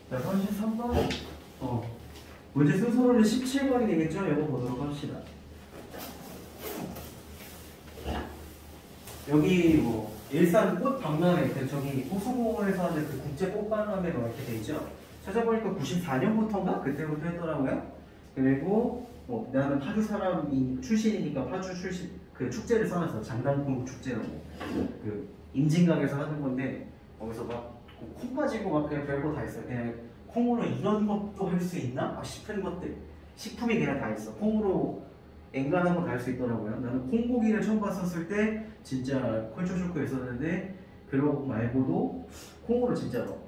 자, 33번. 문제 순서로는 17번이 되겠죠? 이거 보도록 합시다. 여기 뭐 일산 꽃박람회, 저기 호수공원에서 하는 그 국제 꽃박람회가 이렇게 돼 있죠. 찾아보니까 94년부터인가 그때부터 했더라고요. 그리고 뭐 나는 파주 사람이 출신이니까 파주 출신 그 축제를 써놨어. 장단콩 축제라고. 그 임진각에서 하는 건데 거기서 막 콩 가지고 막 그냥 별거 다 있어요. 그냥 콩으로 이런 것도 할 수 있나? 싶은 것들. 식품이 그냥 다 있어. 콩으로 엔간한 거 다 할 수 있더라고요. 나는 콩고기를 처음 봤었을 때 진짜 컬처 쇼크였었는데 그러고 말고도 콩으로 진짜로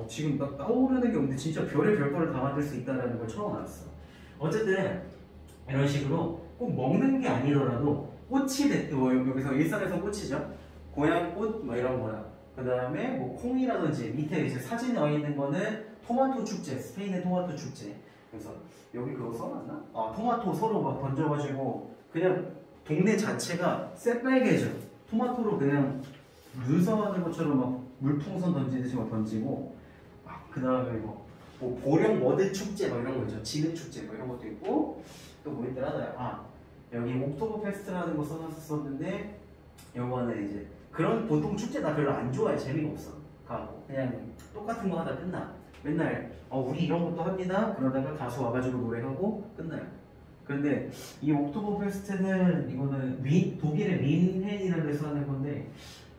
지금 막 떠오르는 게 없는데 진짜 별의 별거를 다 만들 수 있다는 걸 처음 알았어. 어쨌든 이런 식으로 꼭 먹는 게 아니더라도 꽃이 뭐 여기서 일산에서 꽃이죠. 고향꽃 뭐 이런 거나 그 다음에 뭐 콩이라든지 밑에 이제 사진 나와 있는 거는 토마토 축제, 스페인의 토마토 축제. 그래서 여기 그거 써놨나? 토마토 서로 막 던져가지고 그냥 동네 자체가 새빨개져. 토마토로 그냥 눈싸움하는 것처럼 막 물풍선 던지듯이 막 던지고 그 다음에 뭐 보령 머드 축제 막 이런 거 있죠. 진흙 축제 뭐 이런 것도 있고 또 뭐 있더라? 여기 옥토버 페스트라는 거 써놨었는데 요거는 이제 그런 보통 축제 나 별로 안 좋아해. 재미가 없어. 가고 그냥 똑같은 거 하다 끝나. 맨날 우리 이런 것도 합니다. 그러다가 가수 와가지고 노래하고 끝나요. 그런데 이 옥토버 페스트는 이거는 독일의 민헨이라는 데서 하는 건데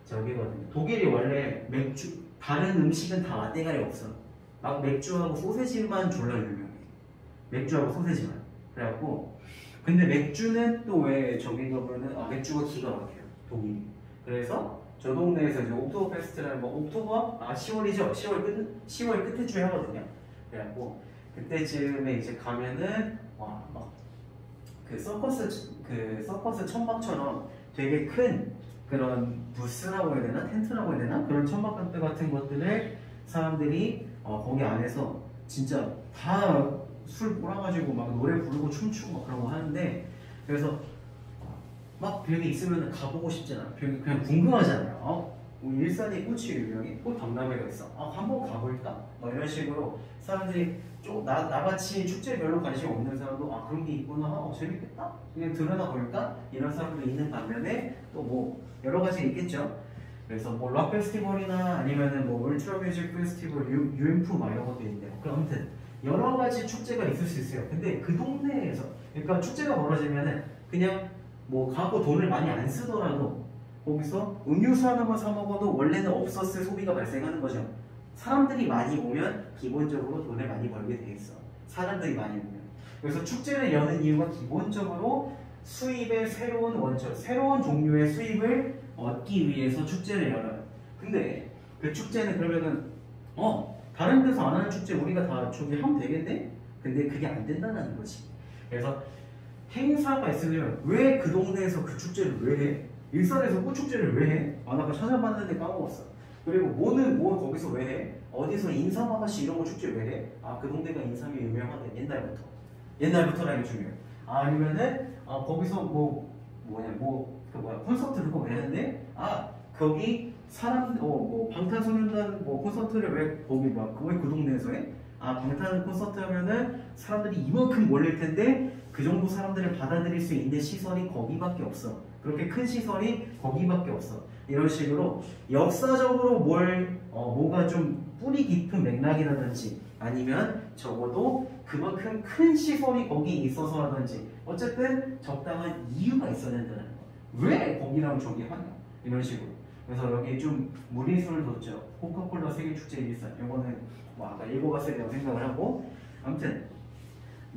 저기거든요. 독일이 원래 맥주 다른 음식은 다 맛대가리 없어. 막 맥주하고 소세지만 졸라 유명해. 맥주하고 소세지만. 그래갖고 근데 맥주는 또 왜 저기 가보면은 맥주가 기가 막혀요. 독일이. 그래서 저 동네에서 이제 옥토버 페스트라는 옥토버 10월이죠. 10월 끝에 주에 하거든요. 그래갖고 그때쯤에 이제 가면은 막 그 서커스 천막처럼 되게 큰 그런 부스라고 해야 되나 텐트라고 해야 되나 그런 천막 같은 것들을 사람들이 거기 안에서 진짜 다 술 몰아가지고 막 노래 부르고 춤추고 막 그런 거 하는데 그래서 막 벽에 있으면 가보고 싶잖아. 그냥 궁금하잖아요. 우리 일산이 꽃이 유명해. 꽃 박람회가 있어. 한번 가볼까? 이런 식으로 사람들이 좀 나같이 축제에 별로 관심 없는 사람도 그런 게 있구나. 재밌겠다. 그냥 들여다 볼까? 이런 사람도 있는 반면에 또 뭐 여러 가지 있겠죠. 그래서 뭐 락 페스티벌이나 아니면은 뭐 울트라 뮤직 페스티벌, UMF 막 이런 것도 있는데 아무튼 여러 가지 축제가 있을 수 있어요. 근데 그 동네에서 그러니까 축제가 벌어지면은 그냥 뭐 가고 돈을 많이 안 쓰더라도 거기서 음료수 하나만 사 먹어도 원래는 없었을 소비가 발생하는 거죠. 사람들이 많이 오면 기본적으로 돈을 많이 벌게 돼 있어. 사람들이 많이 오면. 그래서 축제를 여는 이유가 기본적으로 수입의 새로운 원천, 새로운 종류의 수입을 얻기 위해서 축제를 열어요. 근데 그 축제는 그러면은 다른 데서 안 하는 축제 우리가 다 저기 하면 되겠네? 근데 그게 안 된다는 거지. 그래서 행사가 있으면 왜 그 동네에서 그 축제를 왜 해? 일산에서 꽃축제를 왜 해? 나 아까 찾아봤는데 까먹었어. 그리고 뭐 거기서 왜 해? 어디서 인삼아가씨 이런 거 축제 왜 해? 그 동네가 인삼이 유명하대. 옛날부터라는 게 중요해. 아니면은 거기서 콘서트 그거 왜 하는데? 거기 사람 방탄소년단 콘서트를 왜 거기 그 동네에서 해? 방탄 콘서트 하면은 사람들이 이만큼 몰릴 텐데 그 정도 사람들을 받아들일 수 있는 시설이 거기밖에 없어. 그렇게 큰 시설이 거기밖에 없어. 이런 식으로 역사적으로 뭐가 좀 뿌리 깊은 맥락이라든지 아니면 적어도 그만큼 큰 시설이 거기 있어서라든지 어쨌든 적당한 이유가 있어야 된다는 거. 왜 거기랑 저기 하냐? 이런 식으로. 그래서 여기 좀 무리수를 뒀죠. 코카콜라 세계축제 일산. 이거는 아까 읽어봤어야 된다고 생각을 하고 아무튼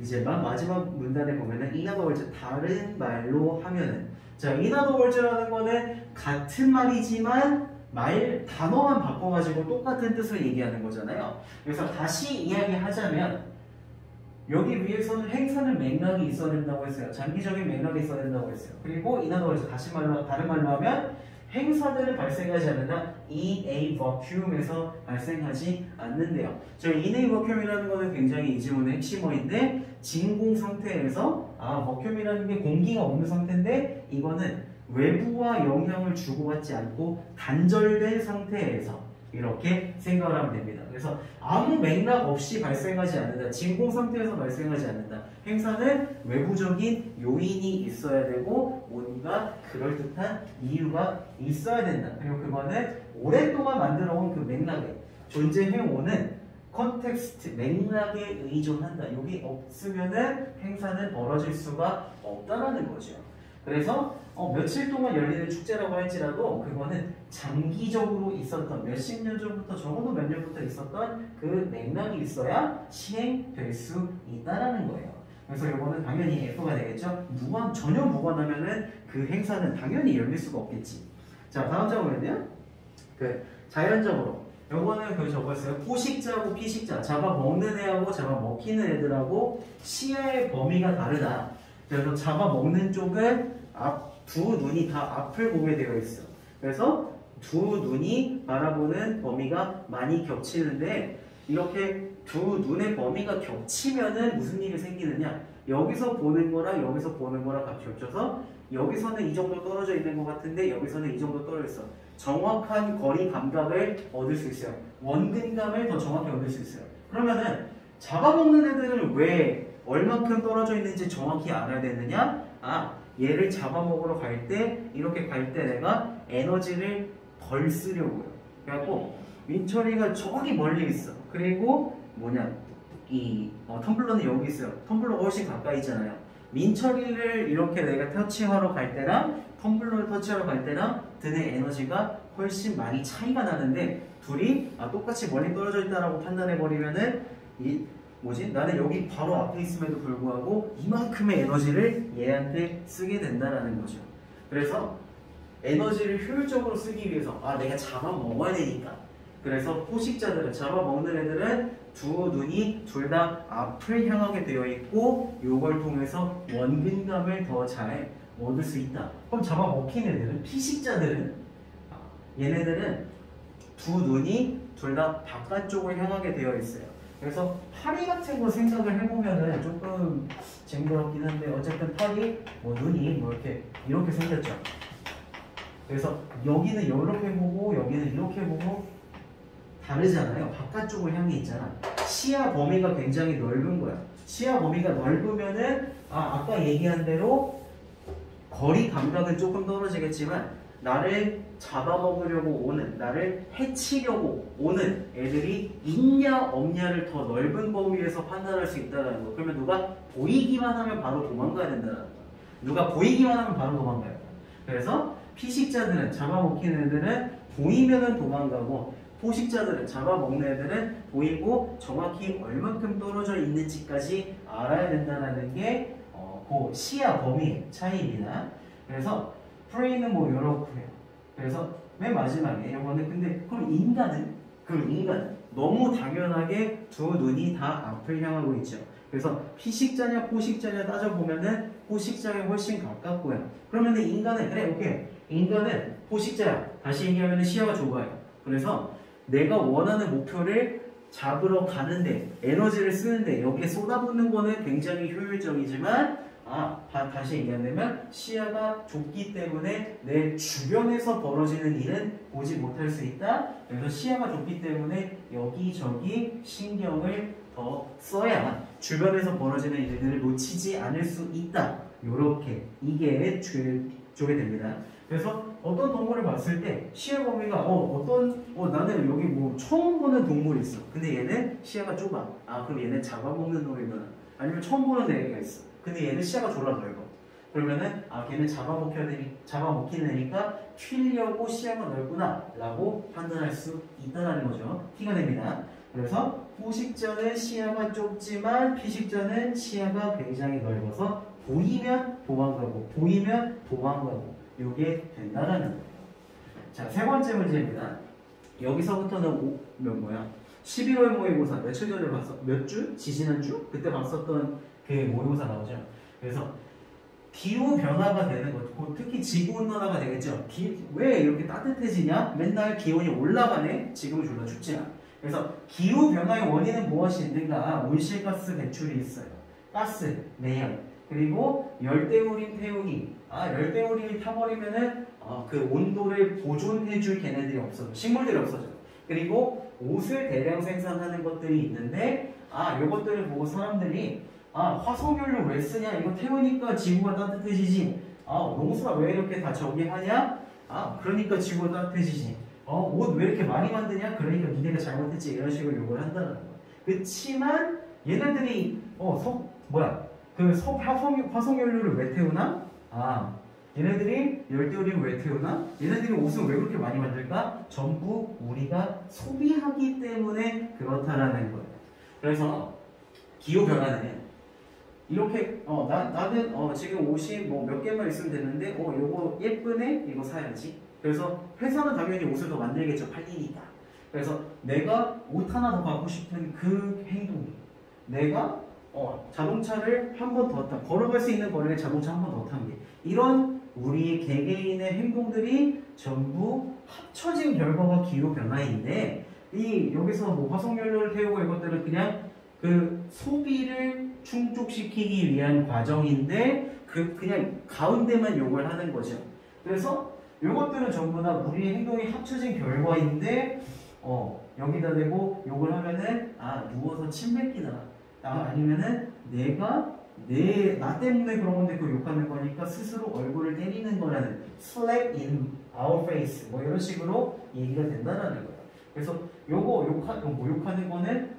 이제 마지막 문단에 보면은 In other words, 다른 말로 하면은 in other words라는 거는 같은 말이지만 단어만 바꿔가지고 똑같은 뜻을 얘기하는 거잖아요. 그래서 다시 이야기하자면 여기 위에서는 행사는 맥락이 있어야 된다고 했어요. 장기적인 맥락이 있어야 된다고 했어요. 그리고 in other words, 다른 말로 하면 행사들을 발생하지 않는다. in a vacuum에서 발생하지 않는데요. in a vacuum이라는 거는 굉장히 이 지문의 핵심어인데 진공 상태에서 vacuum이라는 게 공기가 없는 상태인데 이거는 외부와 영향을 주고받지 않고 단절된 상태에서 이렇게 생각을 하면 됩니다. 그래서 아무 맥락 없이 발생하지 않는다. 진공 상태에서 발생하지 않는다. 행사는 외부적인 요인이 있어야 되고 뭔가 그럴듯한 이유가 있어야 된다. 그리고 그거는 오랫동안 만들어온 그 맥락에 존재해오는 컨텍스트, 맥락에 의존한다. 여기 없으면은 행사는 벌어질 수가 없다라는 거죠. 그래서 며칠 동안 열리는 축제라고 할지라도 그거는 장기적으로 있었던 몇십 년 전부터 적어도 몇 년부터 있었던 그 맥락이 있어야 시행될 수 있다라는 거예요. 그래서 이거는 당연히 F가 되겠죠. 전혀 무관하면은 그 행사는 당연히 열릴 수가 없겠지. 자, 다음 장면은요. 자연적으로 요거는 적었어요. 포식자하고 피식자, 잡아먹는 애하고 잡아먹히는 애들하고 시야의 범위가 다르다. 그래서 잡아먹는 쪽은 두 눈이 다 앞을 보게 되어 있어. 그래서 두 눈이 바라보는 범위가 많이 겹치는데 이렇게 두 눈의 범위가 겹치면은 무슨 일이 생기느냐? 여기서 보는 거랑 여기서 보는 거랑 같이 겹쳐서 여기서는 이 정도 떨어져 있는 것 같은데 여기서는 이 정도 떨어져 있어. 정확한 거리 감각을 얻을 수 있어요. 원근감을 더 정확히 얻을 수 있어요. 그러면은 잡아먹는 애들은 왜 얼만큼 떨어져 있는지 정확히 알아야 되느냐? 얘를 잡아먹으러 갈 때 이렇게 갈 때 내가 에너지를 덜 쓰려고요. 그래갖고 민철이가 저기 멀리 있어. 그리고 텀블러는 여기 있어요. 텀블러가 훨씬 가까이 있잖아요. 민철이를 이렇게 내가 터치하러 갈 때랑 텀블러를 터치하러 갈 때랑 드는 에너지가 훨씬 많이 차이가 나는데 둘이 똑같이 멀리 떨어져 있다라고 판단해버리면은 나는 여기 바로 앞에 있음에도 불구하고 이만큼의 에너지를 얘한테 쓰게 된다라는 거죠. 그래서 에너지를 효율적으로 쓰기 위해서 내가 잡아먹어야 되니까. 그래서 포식자들은 잡아먹는 애들은 두 눈이 둘 다 앞을 향하게 되어 있고 이걸 통해서 원근감을 더 잘 얻을 수 있다. 그럼 잡아먹힌 애들은 피식자들은 얘네들은 두 눈이 둘 다 바깥쪽을 향하게 되어 있어요. 그래서 파리 같은 거 생각을 해보면은 조금 징그럽긴 한데 어쨌든 파리 눈이 이렇게 생겼죠. 그래서 여기는 이렇게 보고 여기는 이렇게 보고 다르잖아요. 바깥쪽을 향해 있잖아. 시야 범위가 굉장히 넓은 거야. 시야 범위가 넓으면은 아까 얘기한 대로 거리 감각은 조금 떨어지겠지만 나를 잡아먹으려고 오는, 나를 해치려고 오는 애들이 있냐 없냐를 더 넓은 범위에서 판단할 수 있다는 거. 그러면 누가 보이기만 하면 바로 도망가야 된다는 거. 누가 보이기만 하면 바로 도망가야 돼. 그래서 피식자들은, 잡아먹히는 애들은 보이면은 도망가고 포식자들은, 잡아먹는 애들은 보이고 정확히 얼만큼 떨어져 있는지까지 알아야 된다는 게 그 시야 범위의 차이입니다. 그래서 프레임은 이렇고요. 그래서 맨 마지막에 이거는 그럼 인간은 너무 당연하게 두 눈이 다 앞을 향하고 있죠. 그래서 피식자냐 포식자냐 따져보면은 포식자에 훨씬 가깝고요. 그러면은 인간은 포식자야. 다시 얘기하면은 시야가 좁아요. 그래서 내가 원하는 목표를 잡으러 가는데 에너지를 쓰는데 여기에 쏟아붓는 거는 굉장히 효율적이지만 다시 얘기한다면 시야가 좁기 때문에 내 주변에서 벌어지는 일은 보지 못할 수 있다. 그래서 시야가 좁기 때문에 여기저기 신경을 더 써야 주변에서 벌어지는 일들을 놓치지 않을 수 있다. 요렇게 이게 주게 됩니다. 그래서 어떤 동물을 봤을 때 시야 범위가 나는 여기 처음 보는 동물이 있어. 근데 얘는 시야가 좁아. 그럼 얘는 잡아먹는 놈이구나. 아니면 처음 보는 애가 있어. 근데 얘는 시야가 졸라 넓어. 그러면은 걔는 잡아먹히는 애니까 튀려고 시야가 넓구나 라고 판단할 수 있다는 거죠. 티가 됩니다. 그래서 포식자는 시야가 좁지만 피식자는 시야가 굉장히 넓어서 보이면 도망가고 이게 된다라는 거예요. 자, 세 번째 문제입니다. 여기서부터는 11월 모의고사 며칠 전에 몇 주? 지지난주? 그때 봤었던 그 모의고사 나오죠. 그래서 기후 변화가 되는 것, 특히 지구온난화가 되겠죠. 왜 이렇게 따뜻해지냐? 맨날 기온이 올라가네? 지금은 졸라 춥지만. 그래서 기후 변화의 원인은 무엇이 있는가? 온실가스 배출이 있어요. 가스, 매연, 그리고 열대우림 태우기. 열대우림이 타버리면은 그 온도를 보존해줄 걔네들이 없어져. 식물들이 없어져. 그리고 옷을 대량 생산하는 것들이 있는데 요것들을 보고 사람들이 화석연료 왜 쓰냐? 이거 태우니까 지구가 따뜻해지지. 농사 왜 이렇게 다 저기 하냐? 그러니까 지구가 따뜻해지지. 옷 왜 이렇게 많이 만드냐? 그러니까 니네가 잘못했지. 이런 식으로 욕을 한다는 거야. 그치만 얘네들이 화석연료를 왜 태우나? 얘네들이 열대우리를 왜 태우나? 얘네들이 옷을 왜 그렇게 많이 만들까? 전부 우리가 소비하기 때문에 그렇다라는 거예요. 그래서 기후변화는 이렇게 나는 지금 옷이 뭐 몇 개만 있으면 되는데 요거 예쁘네? 이거 사야지. 그래서 회사는 당연히 옷을 더 만들겠죠. 팔리니까. 그래서 내가 옷 하나 더 갖고 싶은 그 행동이 내가 자동차를 한 번 더 걸어갈 수 있는 거리에 자동차 한 번 더 타는 게 이런 우리의 개개인의 행동들이 전부 합쳐진 결과가 기후변화인데 여기서 뭐 화석연료를 태우고 이것들은 그냥 그 소비를 충족시키기 위한 과정인데 그냥 가운데만 욕을 하는 거죠. 그래서 이것들은 전부 다 우리의 행동이 합쳐진 결과인데 여기다 대고 욕을 하면은 누워서 침 뱉기다. 아니면은 나 때문에 그런 건데 그걸 욕하는 거니까 스스로 얼굴을 때리는 거라는 slap in our face 뭐 이런 식으로 얘기가 된다는 거예요. 그래서 요거 욕하는 거는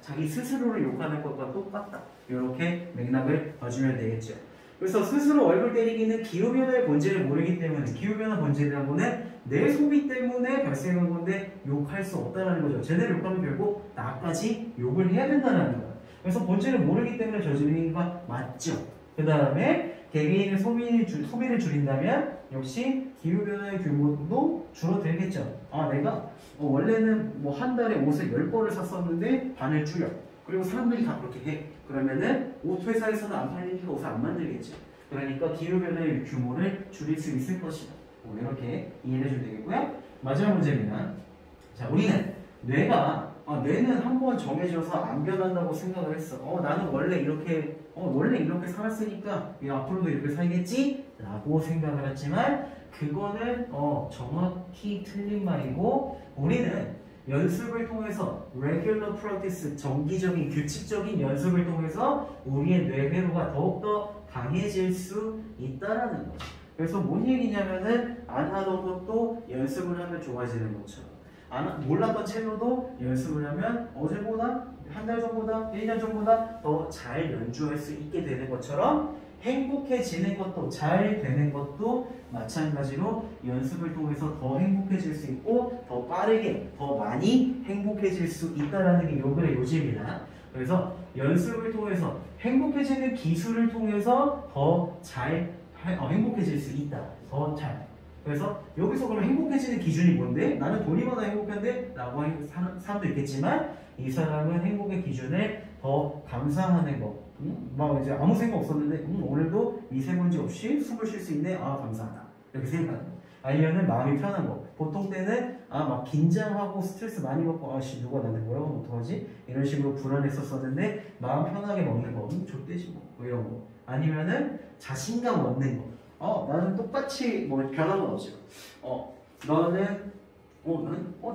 자기 스스로를 욕하는 것과 똑같다. 이렇게 맥락을 봐주면 되겠죠. 그래서 스스로 얼굴 때리기는 기후변화의 본질을 모르기 때문에 기후변화 본질이라는 거는 내 소비 때문에 발생한 건데 욕할 수 없다는 거죠. 제대로 욕하면 결국 나까지 욕을 해야 된다는 거예요. 그래서 본질을 모르기 때문에 저지르는 거 맞죠. 그 다음에 개개인의 소비를 줄인다면 역시 기후변화의 규모도 줄어들겠죠. 내가 원래는 뭐 한 달에 옷을 10벌을 샀었는데 반을 줄여. 그리고 사람들이 다 그렇게 해. 그러면은 옷 회사에서는 안 팔리니까 옷을 안 만들겠죠. 그러니까 기후변화의 규모를 줄일 수 있을 것이다. 이렇게 이해해 주면 되겠고요. 마지막 문제입니다. 자, 우리는 뇌는 한번 정해져서 안 변한다고 생각을 했어. 나는 원래 이렇게 살았으니까 앞으로도 이렇게 살겠지? 라고 생각을 했지만 그거는 정확히 틀린 말이고 우리는 연습을 통해서 regular practice, 정기적인 규칙적인 연습을 통해서 우리의 뇌회로가 더욱더 강해질 수 있다라는 거죠. 그래서 뭔 얘기냐면은 안 하던 것도 연습을 하면 좋아지는 것처럼 몰랐던 첼로도 연습을 하면 어제보다 한 달 전보다 1년 전보다 더 잘 연주할 수 있게 되는 것처럼 행복해지는 것도 잘 되는 것도 마찬가지로 연습을 통해서 더 행복해질 수 있고 더 빠르게 더 많이 행복해질 수 있다는 게 요글의 요지입니다. 그래서 연습을 통해서 행복해지는 기술을 통해서 더 잘 행복해질 수 있다. 더 잘. 그래서 여기서 그럼 행복해지는 기준이 뭔데? 나는 돈이 많아 행복한데? 라고 하는 사람도 있겠지만 이 사람은 행복의 기준을 더 감사하는 거. 막 이제 아무 생각 없었는데 오늘도 미세먼지 없이 숨을 쉴 수 있네. 감사하다. 이렇게 생각하는 거. 아니면은 마음이 편한 거. 보통 때는 막 긴장하고 스트레스 많이 받고 누가 나한테 뭐라고 하면 어떡하지? 이런 식으로 불안했었었는데 마음 편하게 먹는 거. 좆되지 뭐 이런 거. 아니면은 자신감 얻는 거. 나는 똑같이 변한 건 없지. 너는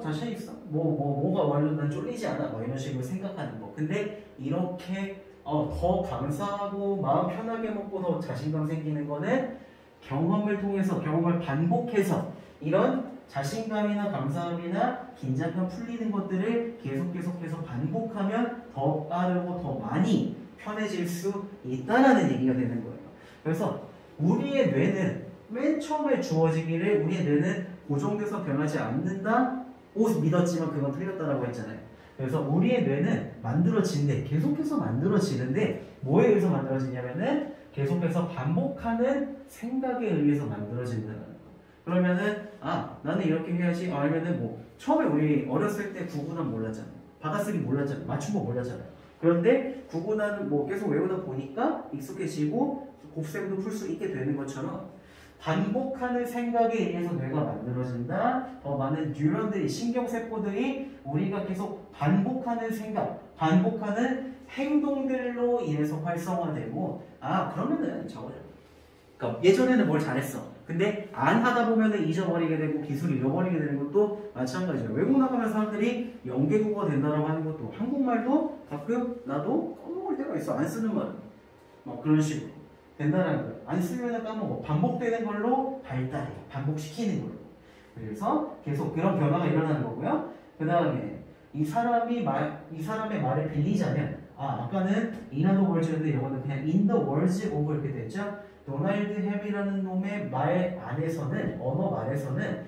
자신 있어? 뭐가 완전 난 쫄리지 않아? 이런 식으로 생각하는 거. 근데 이렇게 더 감사하고 마음 편하게 먹고 더 자신감 생기는 거는 경험을 통해서 경험을 반복해서 이런 자신감이나 감사함이나 긴장감 풀리는 것들을 계속해서 반복하면 더 빠르고 더 많이 편해질 수 있다라는 얘기가 되는 거예요. 그래서 우리의 뇌는 맨 처음에 주어지기를 우리의 뇌는 고정돼서 변하지 않는다고 믿었지만 그건 틀렸다라고 했잖아요. 그래서 우리의 뇌는 계속해서 만들어지는데 뭐에 의해서 만들어지냐면은 계속해서 반복하는 생각에 의해서 만들어진다는 거. 그러면은 나는 이렇게 해야지. 아니면은 처음에 우리 어렸을 때 구구단 몰랐잖아. 받아쓰기 몰랐잖아. 맞춤법 몰랐잖아요. 그런데 구구단 계속 외우다 보니까 익숙해지고 곱셈도 풀 수 있게 되는 것처럼 반복하는 생각에 의해서 뇌가 만들어진다. 더 많은 뉴런들이 신경세포들이 우리가 계속 반복하는 생각, 반복하는 행동들로 인해서 활성화되고 그러면은 저거죠. 그러니까 예전에는 뭘 잘했어. 근데 안 하다 보면은 잊어버리게 되고 기술을 잃어버리게 되는 것도 마찬가지예요. 외국 나가면 사람들이 영계국어가 된다라고 하는 것도 한국말도 가끔 나도 까먹을 때가 있어. 안 쓰는 말은. 막 그런 식으로 된다라는 거예요. 안 쓰면 까먹어. 반복되는 걸로 발달해. 반복시키는 걸로. 그래서 계속 그런 변화가 일어나는 거고요. 그 다음에 이 사람의 말을 빌리자면 아까는 인하도 월즈였는데 이거는 그냥 in the words of 이렇게 됐죠. 도널드 햄이라는 놈의 말 안에서는 언어 말에서는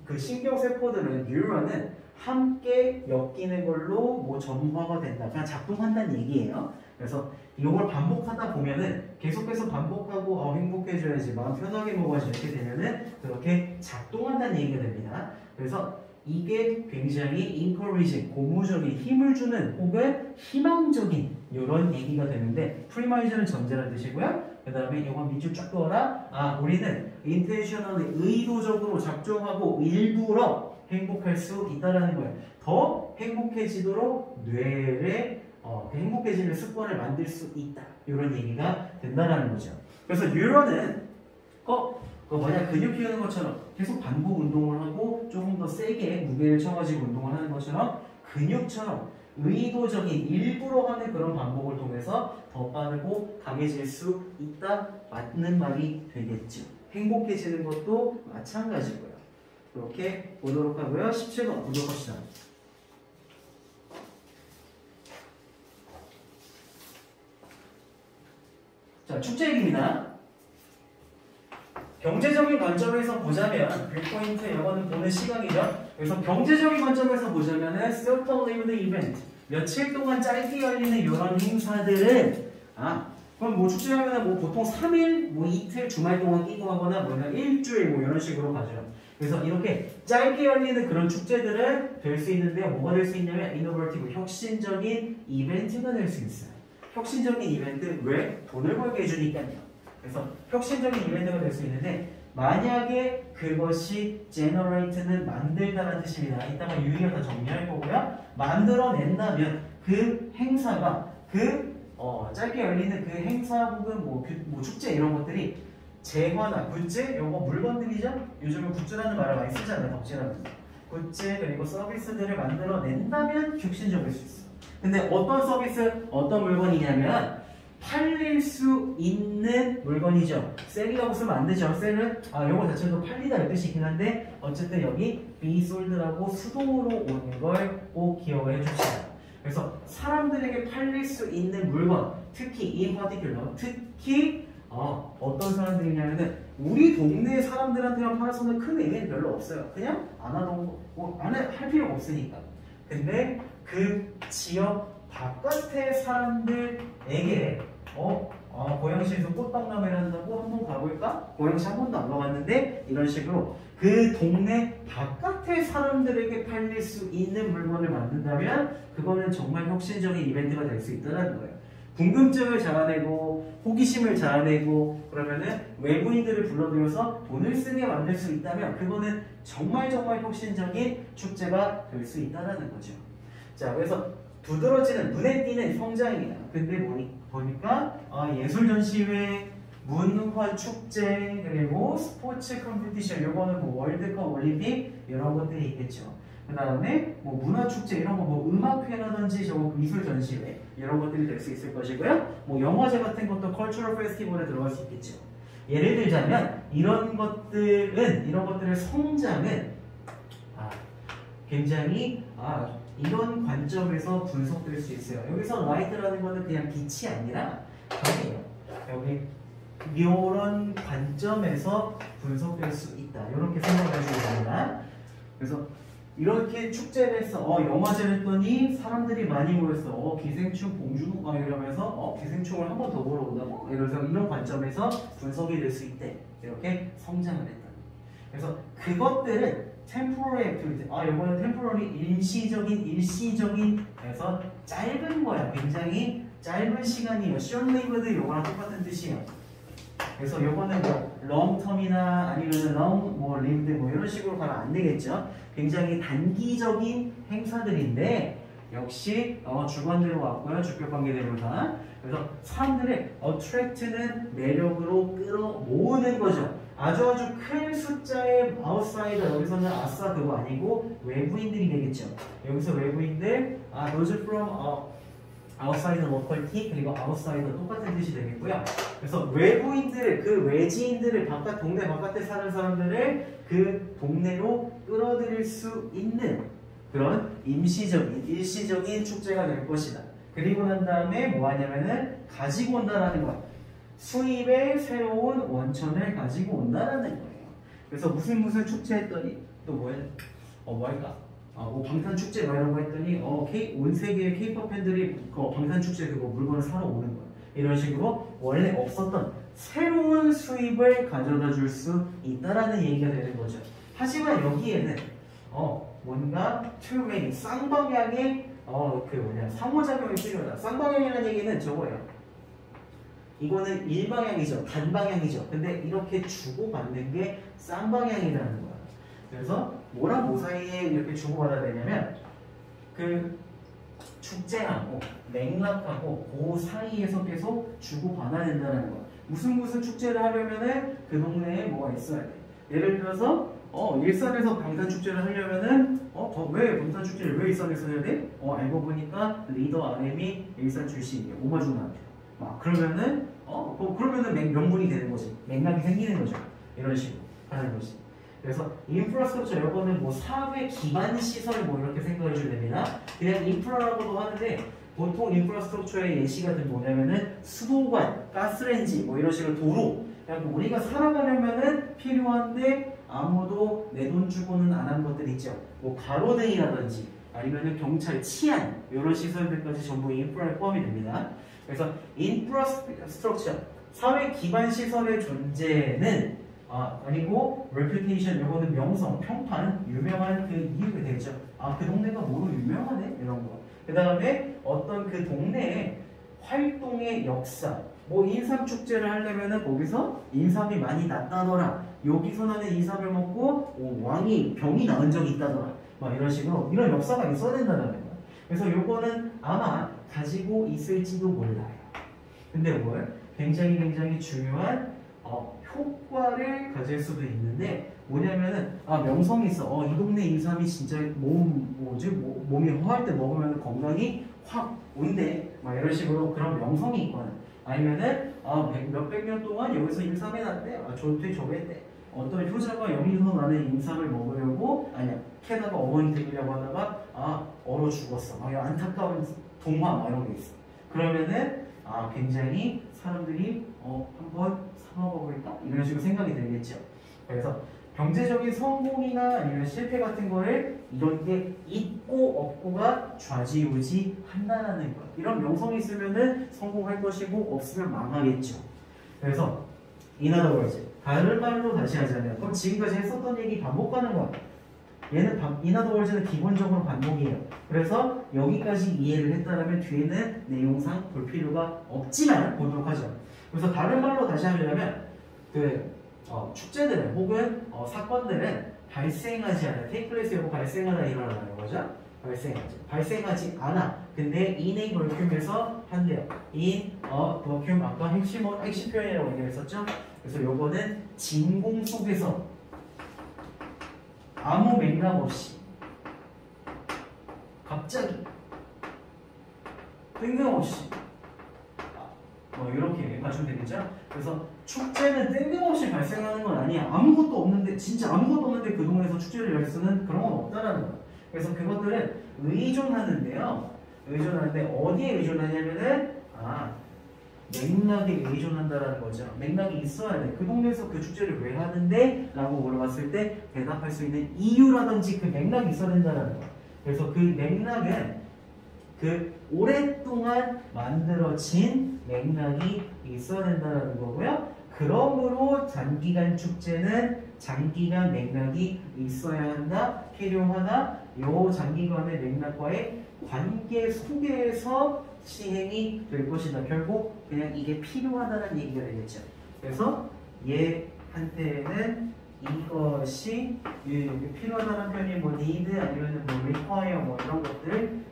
그 신경세포들은 뉴런은 함께 엮이는 걸로 뭐 점화가 된다. 그냥 작동한다는 얘기예요. 그래서 이걸 반복하다 보면은 계속해서 반복하고 행복해져야지 마음 편하게 먹어야지 이렇게 되면은 그렇게 작동한다는 얘기가 됩니다. 그래서 이게 굉장히 encouraging, 고무적인 힘을 주는 혹은 희망적인 이런 얘기가 되는데 프리마이저는 전제라는 뜻이고요. 그 다음에 이건 밑줄 쫙 그어라. 우리는 intentionally 의도적으로 작정하고 일부러 행복할 수 있다라는 거예요. 더 행복해지도록 뇌에 행복해지는 습관을 만들 수 있다. 이런 얘기가 된다라는 거죠. 그래서 뉴런은 근육 키우는 것처럼 계속 반복 운동을 하고 조금 더 세게 무게를 쳐가지고 운동을 하는 것처럼 근육처럼 의도적인 일부러 하는 그런 반복을 통해서 더 빠르고 강해질 수 있다. 맞는 말이 되겠죠. 행복해지는 것도 마찬가지고요. 이렇게 보도록 하고요. 17번 보도록 합시다. 자, 축제 얘기입니다. 경제적인 관점에서 보자면 빅포인트 영어는 보는 시간이죠. 그래서 경제적인 관점에서 보자면은 short-lived event 며칠 동안 짧게 열리는 이런 행사들은 그럼 뭐 축제하면 뭐 보통 3일, 뭐 이틀 주말 동안 끼고 하거나 뭐냐 일주일 뭐 이런 식으로 가죠. 그래서 이렇게 짧게 열리는 그런 축제들은 될 수 있는데요. 뭐가 될 수 있냐면 innovative 혁신적인 이벤트가 될 수 있어요. 혁신적인 이벤트 왜? 돈을 벌게 해주니까요. 그래서 혁신적인 이벤트가 될 수 있는데 만약에 그것이 generate는 만들다라는 뜻입니다. 이따가 유희가 다 정리할 거고요. 만들어낸다면 그 행사가 짧게 열리는 그 행사 혹은 뭐 축제 이런 것들이 재화나 굿즈, 요거 물건들이죠. 요즘은 굿즈라는 말을 많이 쓰잖아요. 덕질하면서 굿즈 그리고 서비스들을 만들어낸다면 혁신적일 수 있어. 근데 어떤 서비스, 어떤 물건이냐면 팔릴 수 있는 물건이죠. 셀이라고 쓰면 안 되죠. 셀은 요거 자체도 팔리다 이 뜻이긴 한데 어쨌든 여기 be sold라고 수동으로 오는 걸 꼭 기억해 줍시다. 그래서 사람들에게 팔릴 수 있는 물건, 특히 in particular, 특히 어떤 사람들이냐면은 우리 동네 사람들한테만 팔아서는 큰 의미는 별로 없어요. 그냥 안 할 필요가 없으니까. 근데 그 지역 바깥의 사람들에게 고양시에서 꽃박람회를 한다고 한번 가볼까? 고양시 한 번도 안 가봤는데 이런 식으로 그 동네 바깥의 사람들에게 팔릴 수 있는 물건을 만든다면 그거는 정말 혁신적인 이벤트가 될 수 있다는 거예요. 궁금증을 자아내고 호기심을 자아내고 그러면은 외부인들을 불러들여서 돈을 쓰게 만들 수 있다면 그거는 정말 혁신적인 축제가 될 수 있다는 거죠. 자, 그래서 두드러지는 눈에 띄는 성장입니다. 근데 보니까 예술 전시회, 문화 축제, 그리고 스포츠 컴피티션, 요거는 뭐 월드컵, 올림픽 이런 것들이 있겠죠. 그 다음에 뭐 문화 축제 이런 거 뭐 음악회라든지 저거 미술 전시회 이런 것들이 될 수 있을 것이고요. 뭐 영화제 같은 것도 컬처럴 페스티벌에 들어갈 수 있겠죠. 예를 들자면 이런 것들의 성장은 굉장히 이런 관점에서 분석될 수 있어요. 여기서 light라는 거는 그냥 빛이 아니라 별이에요. 여기 이런 관점에서 분석될 수 있다. 이렇게 생각해 주시면 됩니다. 그래서 이렇게 축제를 했어. 영화제를 했더니 사람들이 많이 모였어. 기생충 봉준호 이러면서 기생충을 한 번 더 보러 온다고? 이러면서 이런 관점에서 분석이 될 수 있대. 이렇게 성장을 했다. 그래서 그것들은 temporary activity. 이거는 temporary 일시적인 그래서 짧은 거야. 굉장히 짧은 시간이에요. short-lived 요거랑 똑같은 뜻이에요. 그래서 요거는 뭐 long term이나 아니면 long lived 이런 식으로 가면 안 되겠죠. 굉장히 단기적인 행사들인데 역시 주관대로 왔고요. 주격관계대명사. 그래서 사람들의 attract는 매력으로 끌어모으는 거죠. 아주 큰 숫자의 outsider, 여기서는 아싸 그거 아니고 외부인들이 되겠죠. 여기서 외부인들, those from outside locality 그리고 outsider 똑같은 뜻이 되겠고요. 그래서 외부인들을, 그 외지인들을 동네 바깥에 사는 사람들을 그 동네로 끌어들일 수 있는 그런 일시적인 축제가 될 것이다. 그리고 난 다음에 뭐 하냐면은 가지고 온다라는 거야. 수입의 새로운 원천을 가지고 온다라는 거예요. 그래서 무슨 축제 했더니 또 뭐야? 뭐할까? 뭐 방탄 축제 막 이런 거 했더니 온 세계의 K-pop 팬들이 그 방탄 축제 그거 물건을 사러 오는 거야. 이런 식으로 원래 없었던 새로운 수입을 가져다 줄 수 있다라는 얘기가 되는 거죠. 하지만 여기에는 뭔가 투웨이 쌍방향의 상호작용이 필요하다. 쌍방향이라는 얘기는 저거예요. 이거는 일방향이죠. 단방향이죠. 근데 이렇게 주고받는 게 쌍방향이라는 거야. 그래서 뭐랑 뭐 사이에 이렇게 주고받아야 되냐면 그 축제하고 맥락하고 그 사이에서 계속 주고받아야 된다는 거야. 무슨 축제를 하려면은 그 동네에 뭐가 있어야 돼. 예를 들어서 일산에서 방탄축제를 하려면은 왜 방탄축제를 왜 일산에서 해야 돼? 알고 보니까 리더 RM이 일산 출신이에요. 오마주나한테. 그러면은 그러면은 명분이 되는 거지. 맥락이 생기는 거죠. 이런 식으로 하는 거지. 그래서 인프라스트럭처 이거는 뭐 사회 기반 시설 뭐 이렇게 생각해 주면 됩니다. 그냥 인프라라고도 하는데 보통 인프라스트럭처의 예시가 뭐냐면은 수도관, 가스레인지 뭐 이런 식으로 도로. 그냥 우리가 살아가려면은 필요한데 아무도 내 돈 주고는 안 한 것들 있죠. 뭐 가로등이라든지 아니면은 경찰, 치안 이런 시설들까지 전부 인프라에 포함이 됩니다. 그래서 인프라스트럭처 사회 기반 시설의 존재는 아니고 reputation 이거는 명성, 평판, 유명한 그 이유가 되죠. 그 동네가 뭐로 유명하네 이런 거. 그 다음에 어떤 그 동네의 활동의 역사. 뭐 인삼 축제를 하려면은 거기서 인삼이 많이 났다더라. 여기서 나는 인삼을 먹고 왕이 병이 나은 적이 있다더라. 이런 식으로 이런 역사가 있어야 된다는 거야. 그래서 요거는 아마 가지고 있을지도 몰라요. 근데 굉장히 중요한 효과를 가질 수도 있는데 뭐냐면은 명성이 있어. 이 동네 인삼이 진짜 몸이 허할 때 먹으면 건강이 확 온대. 이런 식으로 그런 명성이 있거나 아니면은 몇백 년 동안 여기서 인삼이 났대. 저거 했대. 어떤 효자가 여기서 나는 인삼을 먹으려고 캐다가 어머니 드리려고 하다가 얼어 죽었어. 안타까운 동화 이런 게 있어. 그러면은 굉장히 사람들이 한번 사 먹어볼까? 이런 식으로 생각이 들겠죠. 그래서 경제적인 성공이나 아니면 실패 같은 거를 이런 게 있고 없고가 좌지우지 한다는 것. 이런 명성이 있으면은 성공할 것이고 없으면 망하겠죠. 그래서 in other words, 다른 말로 다시 하자면 그럼 지금까지 했었던 얘기 반복하는 거야. 얘는 in other words는 기본적으로 반복이에요. 그래서 여기까지 이해를 했다면 뒤에는 내용상 볼 필요가 없지만 보도록 하죠. 그래서 다른 말로 다시 하려면 축제들은 혹은 사건들은 발생하지 않아요. take place하고 발생하다 일어나는 거죠. 발생하지 않아. 근데 in a vacuum에서 한대요. in a vacuum 아까 핵심 표현이라고 얘기했었죠. 그래서 요거는 진공 속에서 아무 맥락 없이 갑자기 뜬금없이 이렇게 봐주면 되겠죠? 그래서 축제는 뜬금없이 발생하는 건 아니야. 아무것도 없는데 진짜 아무것도 없는데 그 동네에서 축제를 열 수는 그런 건 없다라는 거야. 그래서 그것들은 의존하는데요. 어디에 의존하냐면은 맥락에 의존한다라는 거죠. 맥락이 있어야 돼. 그 동네에서 그 축제를 왜 하는데? 라고 물어봤을 때 대답할 수 있는 이유라든지 그 맥락이 있어야 된다라는 거야. 그래서 그 맥락은 그 오랫동안 만들어진 맥락이 있어야 된다는 거고요. 그러므로 장기간 축제는 장기간 맥락이 있어야 한다, 필요하다. 요 장기간의 맥락과의 관계 속에서 시행이 될 것이다. 결국 그냥 이게 필요하다는 얘기가 되겠죠. 그래서 얘한테는 이것이 필요하다는 표현이 need 아니면 require 이런 것들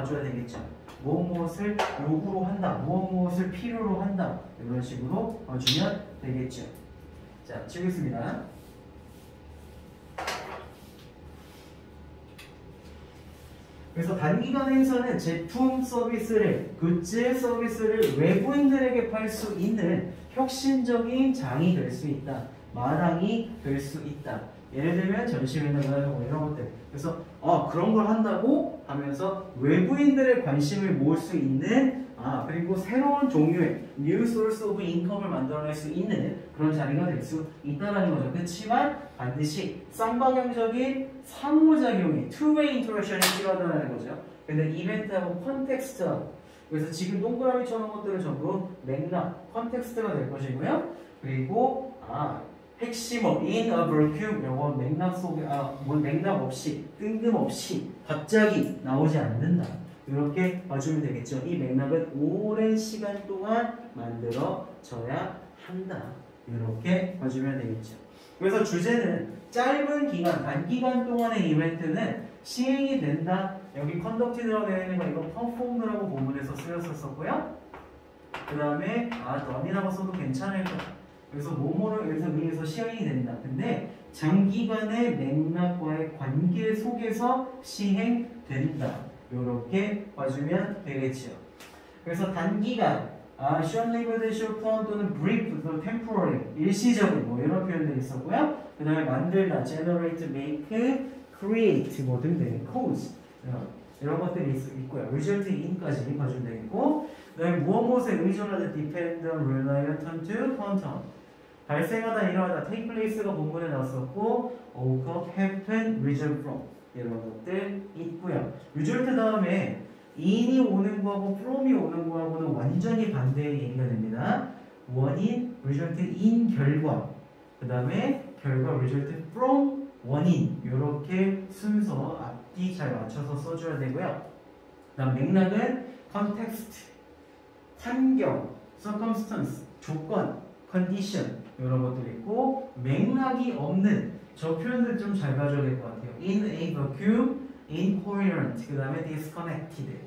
나와줘야 되겠죠. 무엇을 요구로 한다, 무엇을 필요로 한다, 이런 식으로 주면 되겠죠. 자, 치우겠습니다. 그래서 단기간 행사는 제품 서비스를, 굿즈 서비스를 외부인들에게 팔 수 있는 혁신적인 장이 될 수 있다. 마당이 될 수 있다. 예를 들면 전시회나 뭐 이런 것들. 그래서 그런 걸 한다고 하면서 외부인들의 관심을 모을 수 있는 그리고 새로운 종류의 new source of income을 만들어낼 수 있는 그런 자리가 될 수 있다는 거죠. 그렇지만 반드시 쌍방향적인 상호작용이 two-way interaction이 필요하다는 거죠. 근데 이벤트하고 컨텍스트하고, 그래서 지금 동그라미 쳐놓은 것들은 전부 맥락, 컨텍스트가 될 것이고요. 그리고 핵심어 in a vacuum, 이거 맥락 속에 맥락 없이, 뜬금없이 갑자기 나오지 않는다. 이렇게 봐주면 되겠죠. 이 맥락은 오랜 시간 동안 만들어져야 한다. 이렇게 봐주면 되겠죠. 그래서 주제는 짧은 기간, 단기간 동안의 이벤트는 시행이 된다. 여기 conducted라고 되어 있는 거 이거 performed라고 본문에서 쓰였었고요. 그 다음에 done이라고 써도 괜찮을 거야. 그래서 뭐뭐를 의해서 시행이 된다. 근데 장기간의 맥락과의 관계 속에서 시행된다. 이렇게 봐주면 되겠죠. 그래서 단기간, short-lived, short-term 또는 brief, 또는 temporary, 일시적인 뭐 이런 표현들이 있었고요. 그 다음에 만들다, generate, make, create 뭐 등등, cause 이런 것들이 있고요. result in까지 봐주면 되겠고, 그 다음에 무엇에 의존하다, depend on, reliant on, to, count on. 발생하다, 일어나다, take place가 본문에 나왔었고, occur, happen, result from 이런 것들 있고요. result 다음에 in이 오는 거하고 from이 오는 거하고는 완전히 반대의 얘기가 됩니다. 원인, result in 결과, 그 다음에 결과, result from 원인, 이렇게 순서 앞뒤 잘 맞춰서 써줘야 되고요. 그 다음 맥락은 context, 환경, circumstance, 조건, condition 이런 것들이 있고, 맥락이 없는 저 표현들 좀 잘 봐줘야 될 것 같아요. in a vacuum, incoherent, 그 다음에 disconnected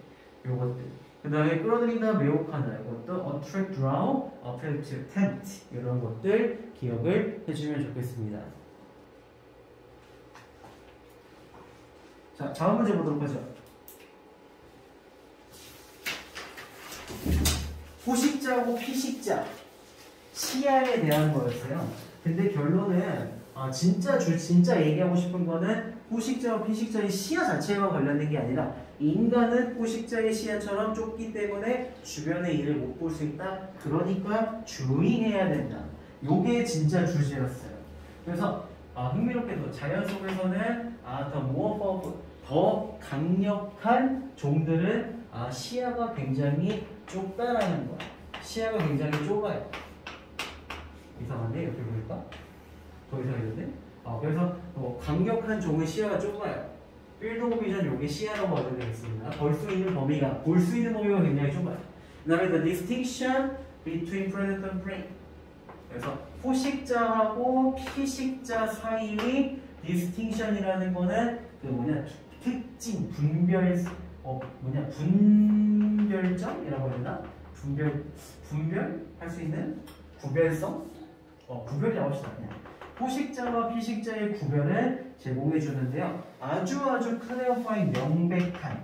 요것들. 그 다음에 끌어들이다, 매혹하다 이것도 attract, draw, appeal to, tempt 이런 것들 기억을 해주면 좋겠습니다. 자, 다음 문제 보도록 하죠. 후식자하고 피식자 시야에 대한 거였어요. 근데 결론은 진짜 얘기하고 싶은 거는 후식자와 피식자의 시야 자체와 관련된 게 아니라 인간은 후식자의 시야처럼 좁기 때문에 주변의 일을 못 볼 수 있다. 그러니까 주의해야 된다. 요게 진짜 주제였어요. 그래서 흥미롭게도 자연 속에서는 더 강력한 종들은 시야가 굉장히 좁다라는 거야. 시야가 굉장히 좁아요. 이상한데 이렇게 보니까 더 이상했는데? 그래서 강력한 종은 시야가 좁아요. 필드 오브 비전 요게 시야라고 하게 되겠습니다. 볼 수 있는 범위가 굉장히 좁아요. 그 다음에 the distinction between predator and prey. 그래서 포식자하고 피식자 사이의 distinction이라는 거는 특징, 분별점이라고 해야 되나? 분별할 수 있는 구별성? 구별이라고 합시다. 그냥. 포식자와 피식자의 구별을 제공해 주는데요. 아주 클리어파인 명백한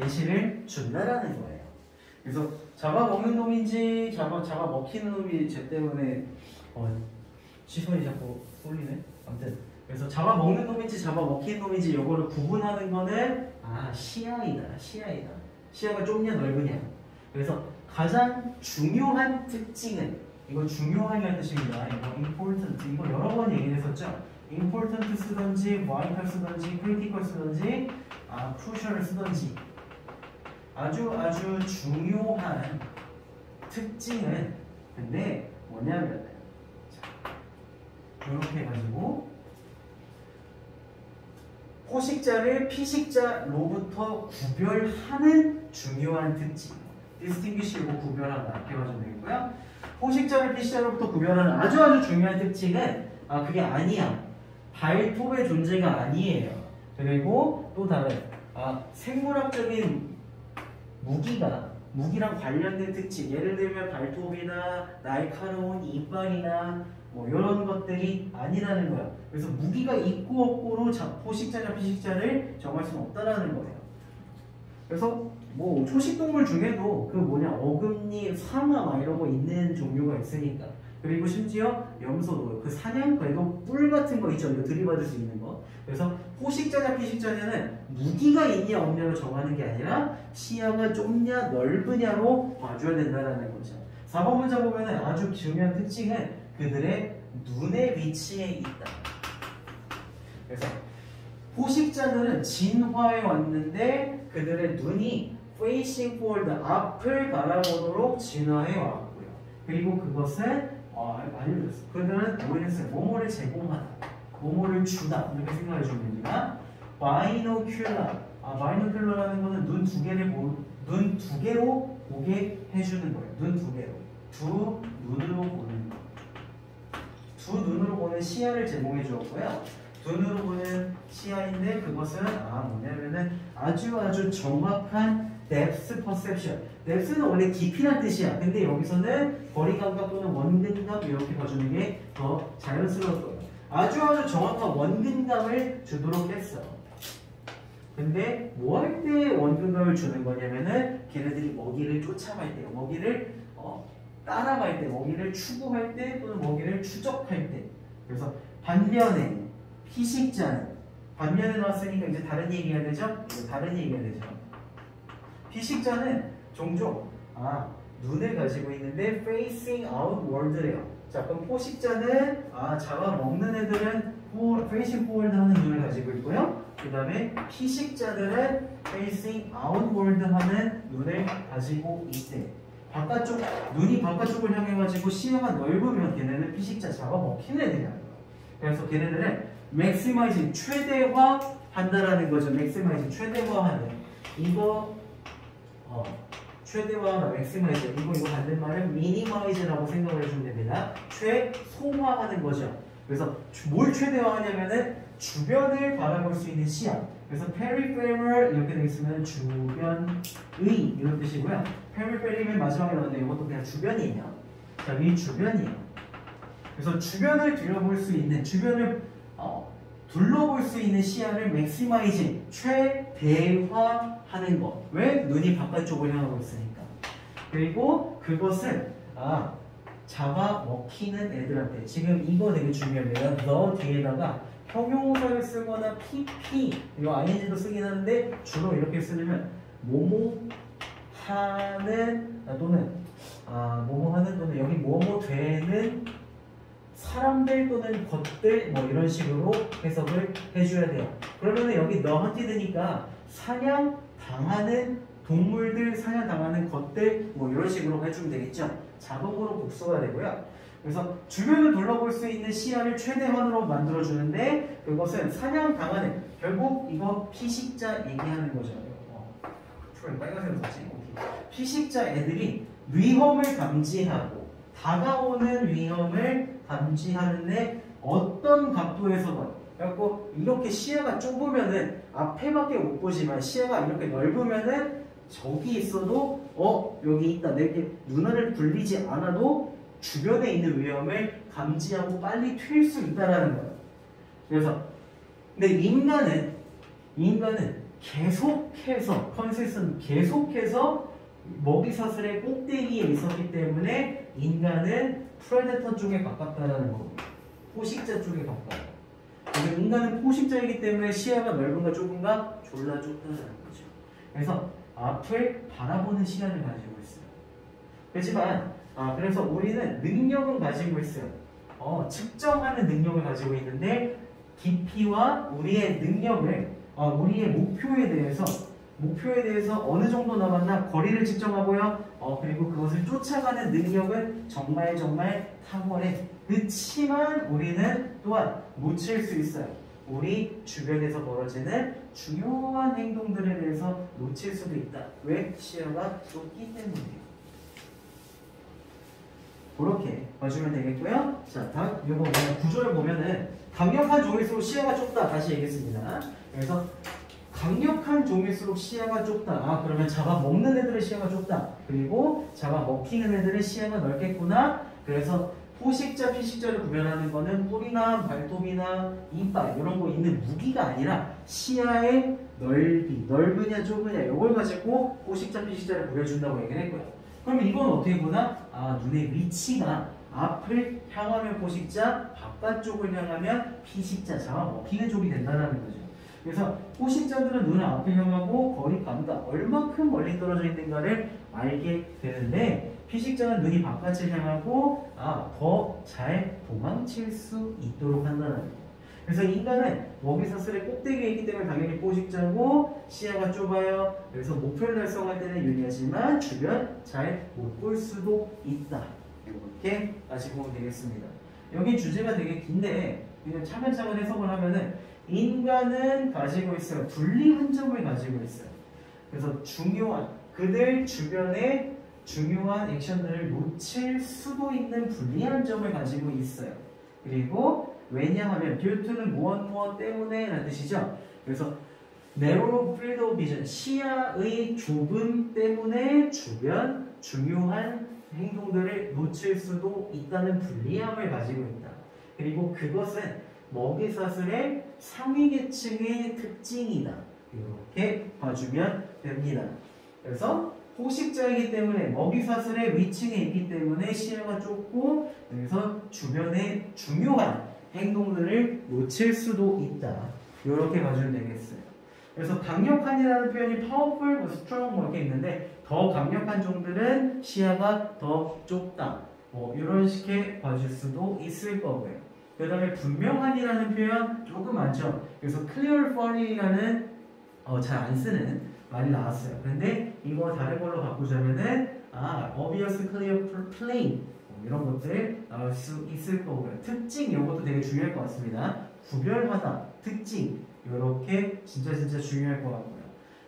예시를 준다라는 거예요. 그래서 잡아먹는 놈인지 잡아먹히는 놈이 쟤 때문에 시선이 자꾸 쏠리네. 아무튼 그래서 잡아먹는 놈인지 잡아먹히는 놈인지 요거를 구분하는 거는 시야이다. 시야가 좁냐 넓으냐. 그래서 가장 중요한 특징은 이거 중요하냐는 뜻입니다. 이거 important, 이거 여러 번 얘기했었죠. important 쓰던지, vital 쓰던지, critical 쓰던지, crucial 쓰던지 아주 중요한 특징은 근데 뭐냐면 이렇게 해가지고 포식자를 피식자로부터 구별하는 중요한 특징 distinguish고 구별하다 이렇게 봐주면 되겠고요. 포식자를 피식자로부터 구별하는 아주 중요한 특징은 그게 아니야. 발톱의 존재가 아니에요. 그리고 또 다른 생물학적인 무기랑 관련된 특징, 예를 들면 발톱이나 날카로운 이빨이나 뭐 이런 것들이 아니라는 거야. 그래서 무기가 있고 없고로 포식자냐 피식자를 정할 수는 없다라는 거예요. 그래서 뭐 초식동물 중에도 그 어금니, 상아 막 이런 거 있는 종류가 있으니까. 그리고 심지어 염소도 그 사냥개도 뿔 같은 거 있죠. 이거 들이받을 수 있는 거. 그래서 포식자냐 피식자냐는 무기가 있냐 없냐로 정하는 게 아니라 시야가 좁냐 넓으냐로 봐줘야 된다는 거죠. 4번 문제 보면은 아주 중요한 특징은 그들의 눈의 위치에 있다. 그래서 포식자들은 진화해 왔는데 그들의 눈이 facing forward, 앞을 바라보도록 진화해 왔고요. 그리고 그것은 알려줬어. 그들은 뭐뭐를 제공하다, 뭐뭐를 주다 이렇게 생각해 주면 됩니다. binocular, binocular라는 거는 눈 두 개로 보게 해주는 거예요. 눈 두 개로, 두 눈으로 보는 거. 두 눈으로 보는 시야를 제공해 주었고요. 두 눈으로 보는 시야인데 그것은 뭐냐면은 아주 정확한 depth perception. depth는 원래 깊이란 뜻이야. 근데 여기서는 거리감각 또는 원근감 이렇게 봐주는 게 더 자연스러울 거예요. 아주 정확한 원근감을 주도록 했어. 근데 뭐 할 때 원근감을 주는 거냐면은 걔네들이 먹이를 쫓아갈 때, 먹이를 따라갈 때, 먹이를 추구할 때 또는 먹이를 추적할 때. 그래서 반면에 피식자는, 반면에 나왔으니까 이제 다른 얘기해야 되죠? 이제 다른 얘기해야 되죠. 피식자는 종종 눈을 가지고 있는데 facing outward래요. 자, 그럼 포식자는 잡아먹는 애들은 facing forward 하는 눈을 가지고 있고요. 그 다음에 피식자들은 facing outward 하는 눈을 가지고 있대. 눈이 바깥쪽을 향해가지고 시야가 넓으면 걔네는 피식자 잡아먹히는 애들이야. 그래서 걔네들은 maximizing, 최대화 한다라는 거죠. maximizing, 최대화하는. 이거 최대화나 maximize, 이거 받는 말은 minimize라고 생각을 해주면 됩니다. 최소화하는 거죠. 그래서 뭘 최대화하냐면은 주변을 바라볼 수 있는 시야. 그래서 peripheral 이렇게 되어 있으면 주변의 이런 뜻이고요. peripheral은 마지막에 나오는데 이것도 그냥 주변이에요. 자, 이 주변이에요. 그래서 주변을 둘러볼 수 있는, 주변을 둘러볼 수 있는 시야를 maximize, 최대화하는 거. 왜? 눈이 바깥쪽을 향하고 있으니까. 그리고 그것은 잡아먹히는 애들한테, 지금 이거 되게 중요해요. 너 뒤에다가 형용사를 쓰거나 pp, 이거 ing도 쓰긴 하는데 주로 이렇게 쓰려면 뭐뭐 하는 또는 뭐뭐 하는 또는 여기 뭐뭐 되는 사람들 또는 것들 뭐 이런 식으로 해석을 해줘야 돼요. 그러면은 여기 너 헌티드니까 사냥당하는 동물들, 사냥당하는 것들 뭐 이런 식으로 해주면 되겠죠. 자동으로 복수가 되고요. 그래서 주변을 둘러볼 수 있는 시야를 최대한으로 만들어주는데 그것은 사냥당하는, 결국 이거 피식자 얘기하는 거죠. 빨간색으로 썼지? 피식자 애들이 위험을 감지하고 다가오는 위험을 감지하는데 어떤 각도에서건, 그래갖고 이렇게 시야가 좁으면은 앞에밖에 못 보지만 시야가 이렇게 넓으면은 저기 있어도 여기 있다, 내게 눈알을 굴리지 않아도 주변에 있는 위험을 감지하고 빨리 튈 수 있다라는 거예요. 그래서 근데 인간은 계속해서 계속해서 먹이사슬의 꼭대기에 있었기 때문에 인간은 프레데터 쪽에 가깝다라는 겁니다. 포식자 쪽에 가까워. 근데 인간은 포식자이기 때문에 시야가 넓은가 좁은가 졸라 좁다라는 거죠. 그래서 앞을 바라보는 시야를 가지고 있어요. 그렇지만 그래서 우리는 능력은 가지고 있어요. 측정하는 능력을 가지고 있는데 깊이와 우리의 능력을 우리의 목표에 대해서 어느 정도 남았나 거리를 측정하고요. 그리고 그것을 쫓아가는 능력은 정말 탁월해. 그렇지만 우리는 또한 놓칠 수 있어요. 우리 주변에서 벌어지는 중요한 행동들에 대해서 놓칠 수도 있다. 왜? 시야가 좁기 때문이에요. 그렇게 봐주면 되겠고요. 자, 다음 이거 구조를 보면은 강력한 종일수록 시야가 좁다. 다시 얘기했습니다. 그래서 강력한 종일수록 시야가 좁다. 아, 그러면 잡아먹는 애들의 시야가 좁다. 그리고 잡아먹히는 애들의 시야가 넓겠구나. 그래서 포식자, 피식자를 구별하는 거는 뿌리나 발톱이나 이빨 이런 거 있는 무기가 아니라 시야의 넓이, 넓으냐 좁으냐 이걸 가지고 포식자, 피식자를 구별해준다고 얘기를 했고요. 그러면 이건 어떻게 보나? 아, 눈의 위치가 앞을 향하면 포식자, 바깥쪽을 향하면 피식자, 잡아먹히는 쪽이 된다는 거죠. 그래서 포식자들은 눈을 앞을 향하고 거리감과 얼마큼 멀리 떨어져 있는가를 알게 되는데 피식자는 눈이 바깥을 향하고 더 잘 도망칠 수 있도록 한다는 거예요. 그래서 인간은 먹이사슬의 꼭대기에 있기 때문에 당연히 포식자고 시야가 좁아요. 그래서 목표를 달성할 때는 유리하지만 주변 잘 못 볼 수도 있다. 이렇게 가지고 보면 되겠습니다. 여기 주제가 되게 긴데 그냥 차근차근 해석을 하면은 인간은 가지고 있어요. 불리한 점을 가지고 있어요. 그래서 중요한 그들 주변에 중요한 액션들을 놓칠 수도 있는 불리한 점을 가지고 있어요. 그리고 왜냐하면 due to는 무엇 때문에 라는 뜻이죠. 그래서 narrow field of vision 시야의 좁음 때문에 주변 중요한 행동들을 놓칠 수도 있다는 불리함을 가지고 있다. 그리고 그것은 먹이사슬의 상위계층의 특징이다. 이렇게 봐주면 됩니다. 그래서 포식자이기 때문에 먹이사슬의 위층에 있기 때문에 시야가 좁고 그래서 주변의 중요한 행동들을 놓칠 수도 있다. 이렇게 봐주면 되겠어요. 그래서 강력한이라는 표현이 powerful, strong 이렇게 있는데 더 강력한 종들은 시야가 더 좁다. 이런 식의 봐줄 수도 있을 거고요. 그 다음에 분명한이라는 표현 조금 많죠. 그래서 clear fun이라는 잘 안 쓰는 많이 나왔어요. 근데 이거 다른 걸로 바꾸자면은 obvious, clear, plain 이런 것들 나올 수 있을 거고요. 특징 이것도 되게 중요할 것 같습니다. 구별하다, 특징 이렇게 진짜 중요할 것 같고요.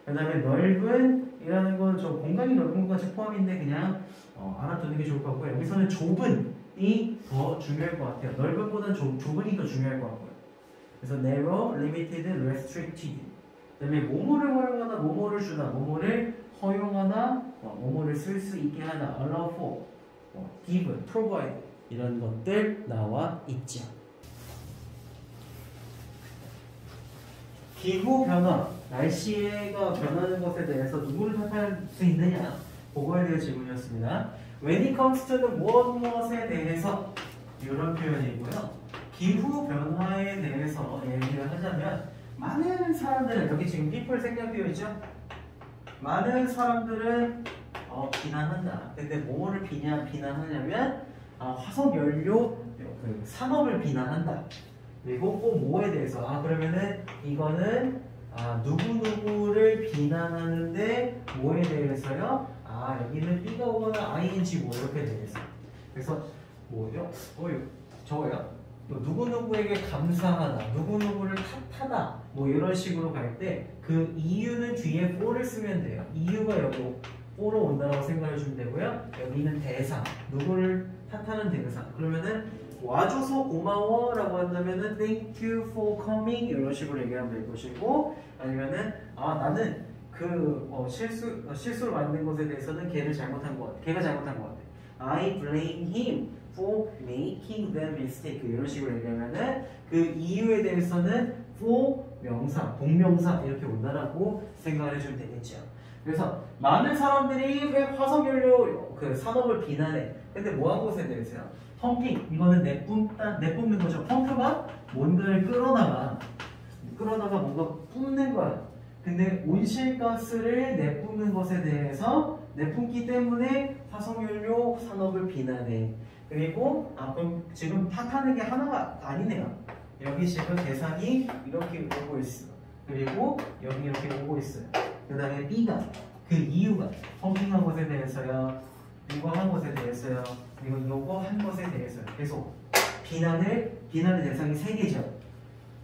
그 다음에 넓은 이라는 건 저 공간이 넓은 것까지 포함인데 그냥 알아두는 게 좋을 것 같고요. 여기서는 좁은이 더 중요할 것 같아요. 넓은보다는 좁은이 더 중요할 것 같고요. 그래서 narrow, limited, restricted. 그 다음에 뭐뭐를 허용하다, 뭐뭐를 주다, 뭐뭐를 허용하다, 뭐뭐를 쓸 수 있게 하다, allow for, give, provide 이런 것들 나와 있죠. 기후 변화, 날씨가 변하는 것에 대해서 누구를 탓할 수 있느냐? 그거에 대한 질문이었습니다. When it comes to는 무엇에 대해서 이런 표현이고요. 기후 변화에 대해서 얘기를 하자면 많은 사람들은 여기 지금 people 생략되어 있죠? 많은 사람들은 비난한다. 근데 뭐를 비난하냐면 화석연료 그 산업을 비난한다. 그리고 꼭 뭐에 대해서 그러면은 이거는 누구누구를 비난하는데 뭐에 대해서요? 여기는 B가 오거나 ING 뭐 이렇게 되겠어요. 그래서 뭐요? 저거요? 누구누구에게 감사하다, 누구누구를 탓하다 뭐 이런 식으로 갈 때 그 이유는 뒤에 for를 쓰면 돼요. 이유가 여기 for로 온다고 생각해 주면 되고요. 여기는 대상, 누구를 탓하는 대상. 그러면은 와줘서 고마워 라고 한다면은 thank you for coming 이런 식으로 얘기하면 될 것이고 아니면은 나는 그 실수를 만든 것에 대해서는 걔가 잘못한 것 같아. I blame him for making that mistake 이런 식으로 얘기하면은 그 이유에 대해서는 for 명사, 동명사 이렇게 온다라고 생각을 해주면 되겠죠. 그래서 많은 사람들이 왜 화석연료 그 산업을 비난해. 근데 뭐 한 것에 대해서요? 펌핑, 이거는 내뿜는 거죠. 펌프가 뭔가를 끌어다가 뭔가 뿜는 거야. 근데 온실가스를 내뿜는 것에 대해서 내뿜기 때문에 화석연료 산업을 비난해. 그리고 그럼 지금 탓하는 게 하나가 아니네요. 여기 지금 대상이 이렇게 오고 있어. 그리고 여기 이렇게 오고 있어요. 그 다음에 B가 그 이유가 펌핑한 것에 대해서요. 이거 한 것에 대해서요. 그리고 이거 한 것에 대해서요. 계속 비난의 대상이 3개죠.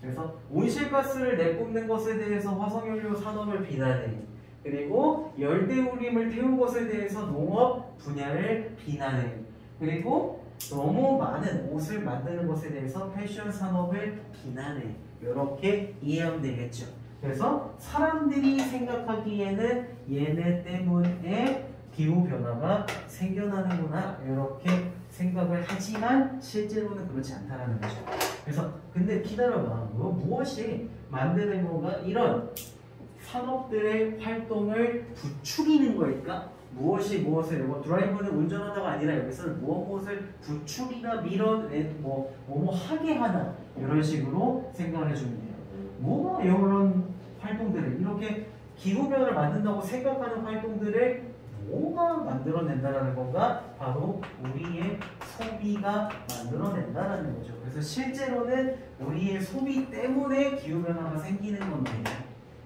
그래서 온실가스를 내뿜는 것에 대해서 화석연료 산업을 비난해. 그리고 열대우림을 태운 것에 대해서 농업 분야를 비난해. 그리고 너무 많은 옷을 만드는 것에 대해서 패션 산업을 비난해. 이렇게 이해하면 되겠죠. 그래서 사람들이 생각하기에는 얘네 때문에 기후변화가 생겨나는구나 이렇게 생각을 하지만 실제로는 그렇지 않다라는 거죠. 그래서 근데 기다려봐. 무엇이 만드는 건가? 이런 산업들의 활동을 부추기는 거니까 무엇이 무엇을 드라이브는 운전하다가 아니라 여기서는 무엇을 부추기나 뭐뭐 하게 하나 이런 식으로 생각을 해주면 돼요. 뭐가 이런 활동들을 이렇게 기후변화를 만든다고 생각하는 활동들을 뭐가 만들어낸다라는 건가? 바로 우리의 소비가 만들어낸다라는 거죠. 그래서 실제로는 우리의 소비 때문에 기후변화가 생기는 건데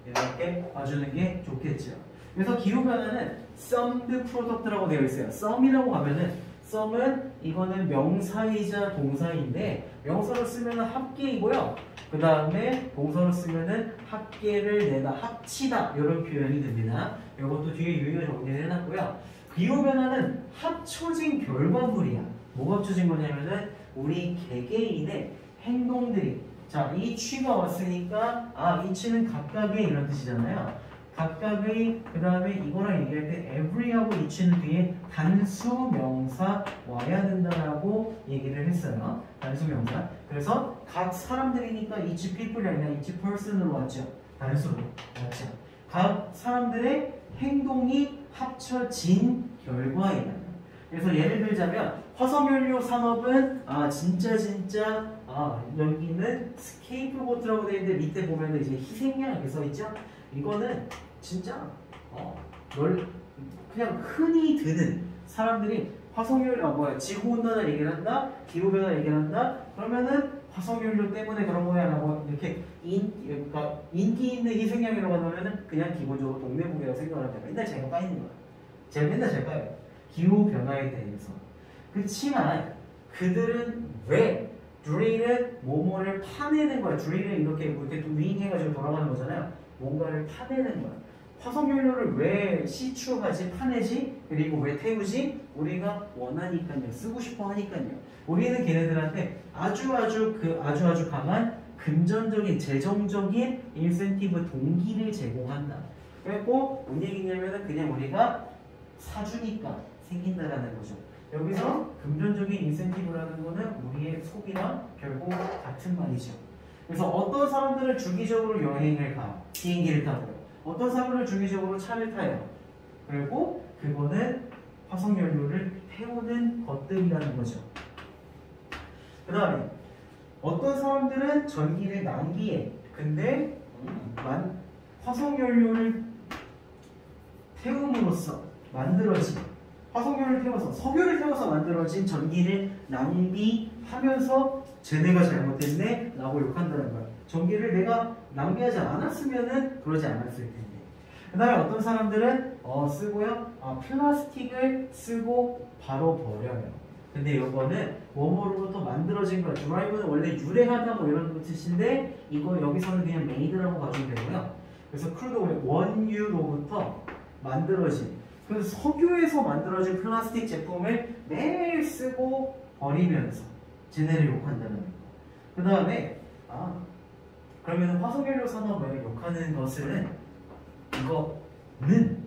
이렇게 봐주는 게 좋겠죠. 그래서 기후변화는 summed product라고 되어 있어요. sum이라고 하면은 sum은 이거는 명사이자 동사인데 명사로 쓰면 합계이고요. 그 다음에 동사로 쓰면은 합계를 내다, 합치다 이런 표현이 됩니다. 이것도 뒤에 유의어 정리를 해놨고요. 기후변화는 합쳐진 결과물이야. 뭐가 합쳐진 거냐면은 우리 개개인의 행동들이 자, 이 취가 왔으니까 이 취는 각각의 이런 뜻이잖아요. 각각의 그 다음에 이거랑 얘기할 때 every하고 이 취는 뒤에 단수 명사 와야 된다라고 얘기를 했어요. 단수 명사. 그래서 각 사람들이니까 each people이 아니라 each person으로 왔죠. 단수로 왔죠. 각 사람들의 행동이 합쳐진 결과이다. 그래서 예를 들자면 화석연료 산업은 진짜 여기는 스케이프보트라고 되어 있는데 밑에 보면 이제 희생양 이렇게 써 있죠. 이거는 진짜 그냥 흔히 드는 사람들이 화석연료 지구온난화 얘기를 한다, 기후변화 얘기를 한다. 그러면은 화석연료 때문에 그런 거야라고 이렇게 그러니까 인기 있는 희생양이라고 하면은 그냥 기본적으로 동네북이라고 생각을 합니다. 맨날 제가 까이는 거야. 제가 맨날 제가 까요. 기후변화에 대해서. 그렇지만 그들은 왜 드릴은 뭐뭐를 파내는 거야. 드릴은 이렇게 윙해가지고 돌아가는 거잖아요. 뭔가를 파내는 거야. 화석연료를 왜 시추하지, 파내지, 그리고 왜 태우지? 우리가 원하니까요. 쓰고 싶어 하니까요. 우리는 걔네들한테 아주 강한 금전적인, 재정적인 인센티브 동기를 제공한다. 그리고 뭔 얘기냐면은 그냥 우리가 사주니까 생긴다라는 거죠. 여기서 금전적인 인센티브라는 거는 우리의 소비랑 결국 같은 말이죠. 그래서 어떤 사람들은 주기적으로 여행을 가, 비행기를 타고요. 어떤 사람들은 주기적으로 차를 타요. 그리고 그거는 화석연료를 태우는 것들이라는 거죠. 그 다음에 어떤 사람들은 전기를 낭비해. 근데 화석연료를 태움으로써 만들어진 화석연료를 태워서 석유를 태워서 만들어진 전기를 낭비하면서 쟤네가 잘못했네 라고 욕한다는 거야. 전기를 내가 낭비하지 않았으면은 그러지 않았을 텐데. 그 다음에 어떤 사람들은 쓰고요. 플라스틱을 쓰고 바로 버려요. 근데 이거는 뭐뭐로부터 만들어진 거야. 드라이브는 원래 유래하다 뭐 이런 뜻인데 이거 여기서는 그냥 메이드라고 봐주면 되고요. 그래서 크루드 원유로부터 만들어진 그 석유에서 만들어진 플라스틱 제품을 매일 쓰고 버리면서 쟤네를 욕한다는 거. 그 다음에 그러면 화석연료 산업을 욕하는 것은 이거는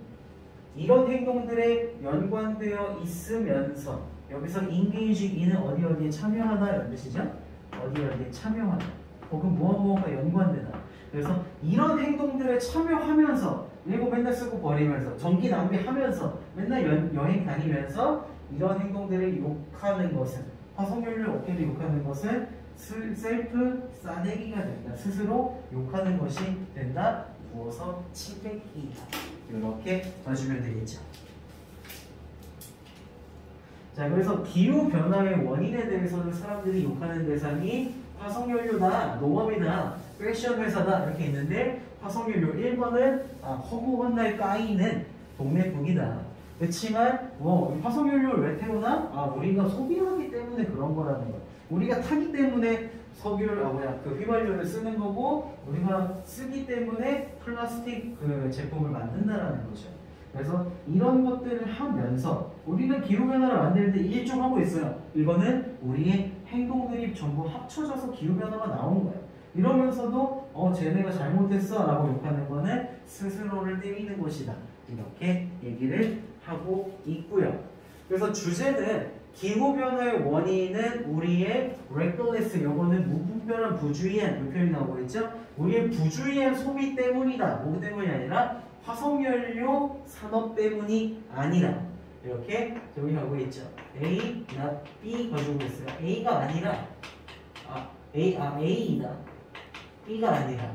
이런 행동들에 연관되어 있으면서 여기서 engage인은 어디에 참여하다 이런 뜻이죠? 어디에 참여하다 혹은 무엇과 연관되다. 그래서 이런 행동들에 참여하면서 그리고 맨날 쓰고 버리면서 전기 낭비하면서 맨날 여행 다니면서 이런 행동들을 욕하는 것은 화석연료 업계를 욕하는 것은 셀프 싸대기가 된다. 스스로 욕하는 것이 된다. 부어서 치백이다. 이렇게 봐주면 되겠죠. 자, 그래서 기후변화의 원인에 대해서는 사람들이 욕하는 대상이 화석연료다, 농업이다, 패션 회사다 이렇게 있는데 화석연료 1번은 허구 헌날 까이는 동네북이다. 그렇지만 화석연료를 왜 태우나? 우리가 소비하기 때문에 그런 거라는 거야. 우리가 타기 때문에 석유를 휘발유를 쓰는 거고 우리가 쓰기 때문에 플라스틱 제품을 만든다라는 거죠. 그래서 이런 것들을 하면서 우리는 기후변화를 만들 때 일종하고 있어요. 이거는 우리의 행동들이 전부 합쳐져서 기후변화가 나오는 거예요. 이러면서도 쟤네가 잘못했어 라고 욕하는 거는 스스로를 때리는 것이다. 이렇게 얘기를 하고 있고요. 그래서 주제는 기후변화의 원인은 우리의 reckless, 요거는 무분별한 부주의한 이 표현이 나오고 있죠. 우리의 부주의한 소비 때문이다. 뭐 때문이 아니라 화석연료 산업 때문이 아니라 이렇게 정의하고 있죠. A, not B 가지고 있어요. A가 아니라 A이다. B가 아니라.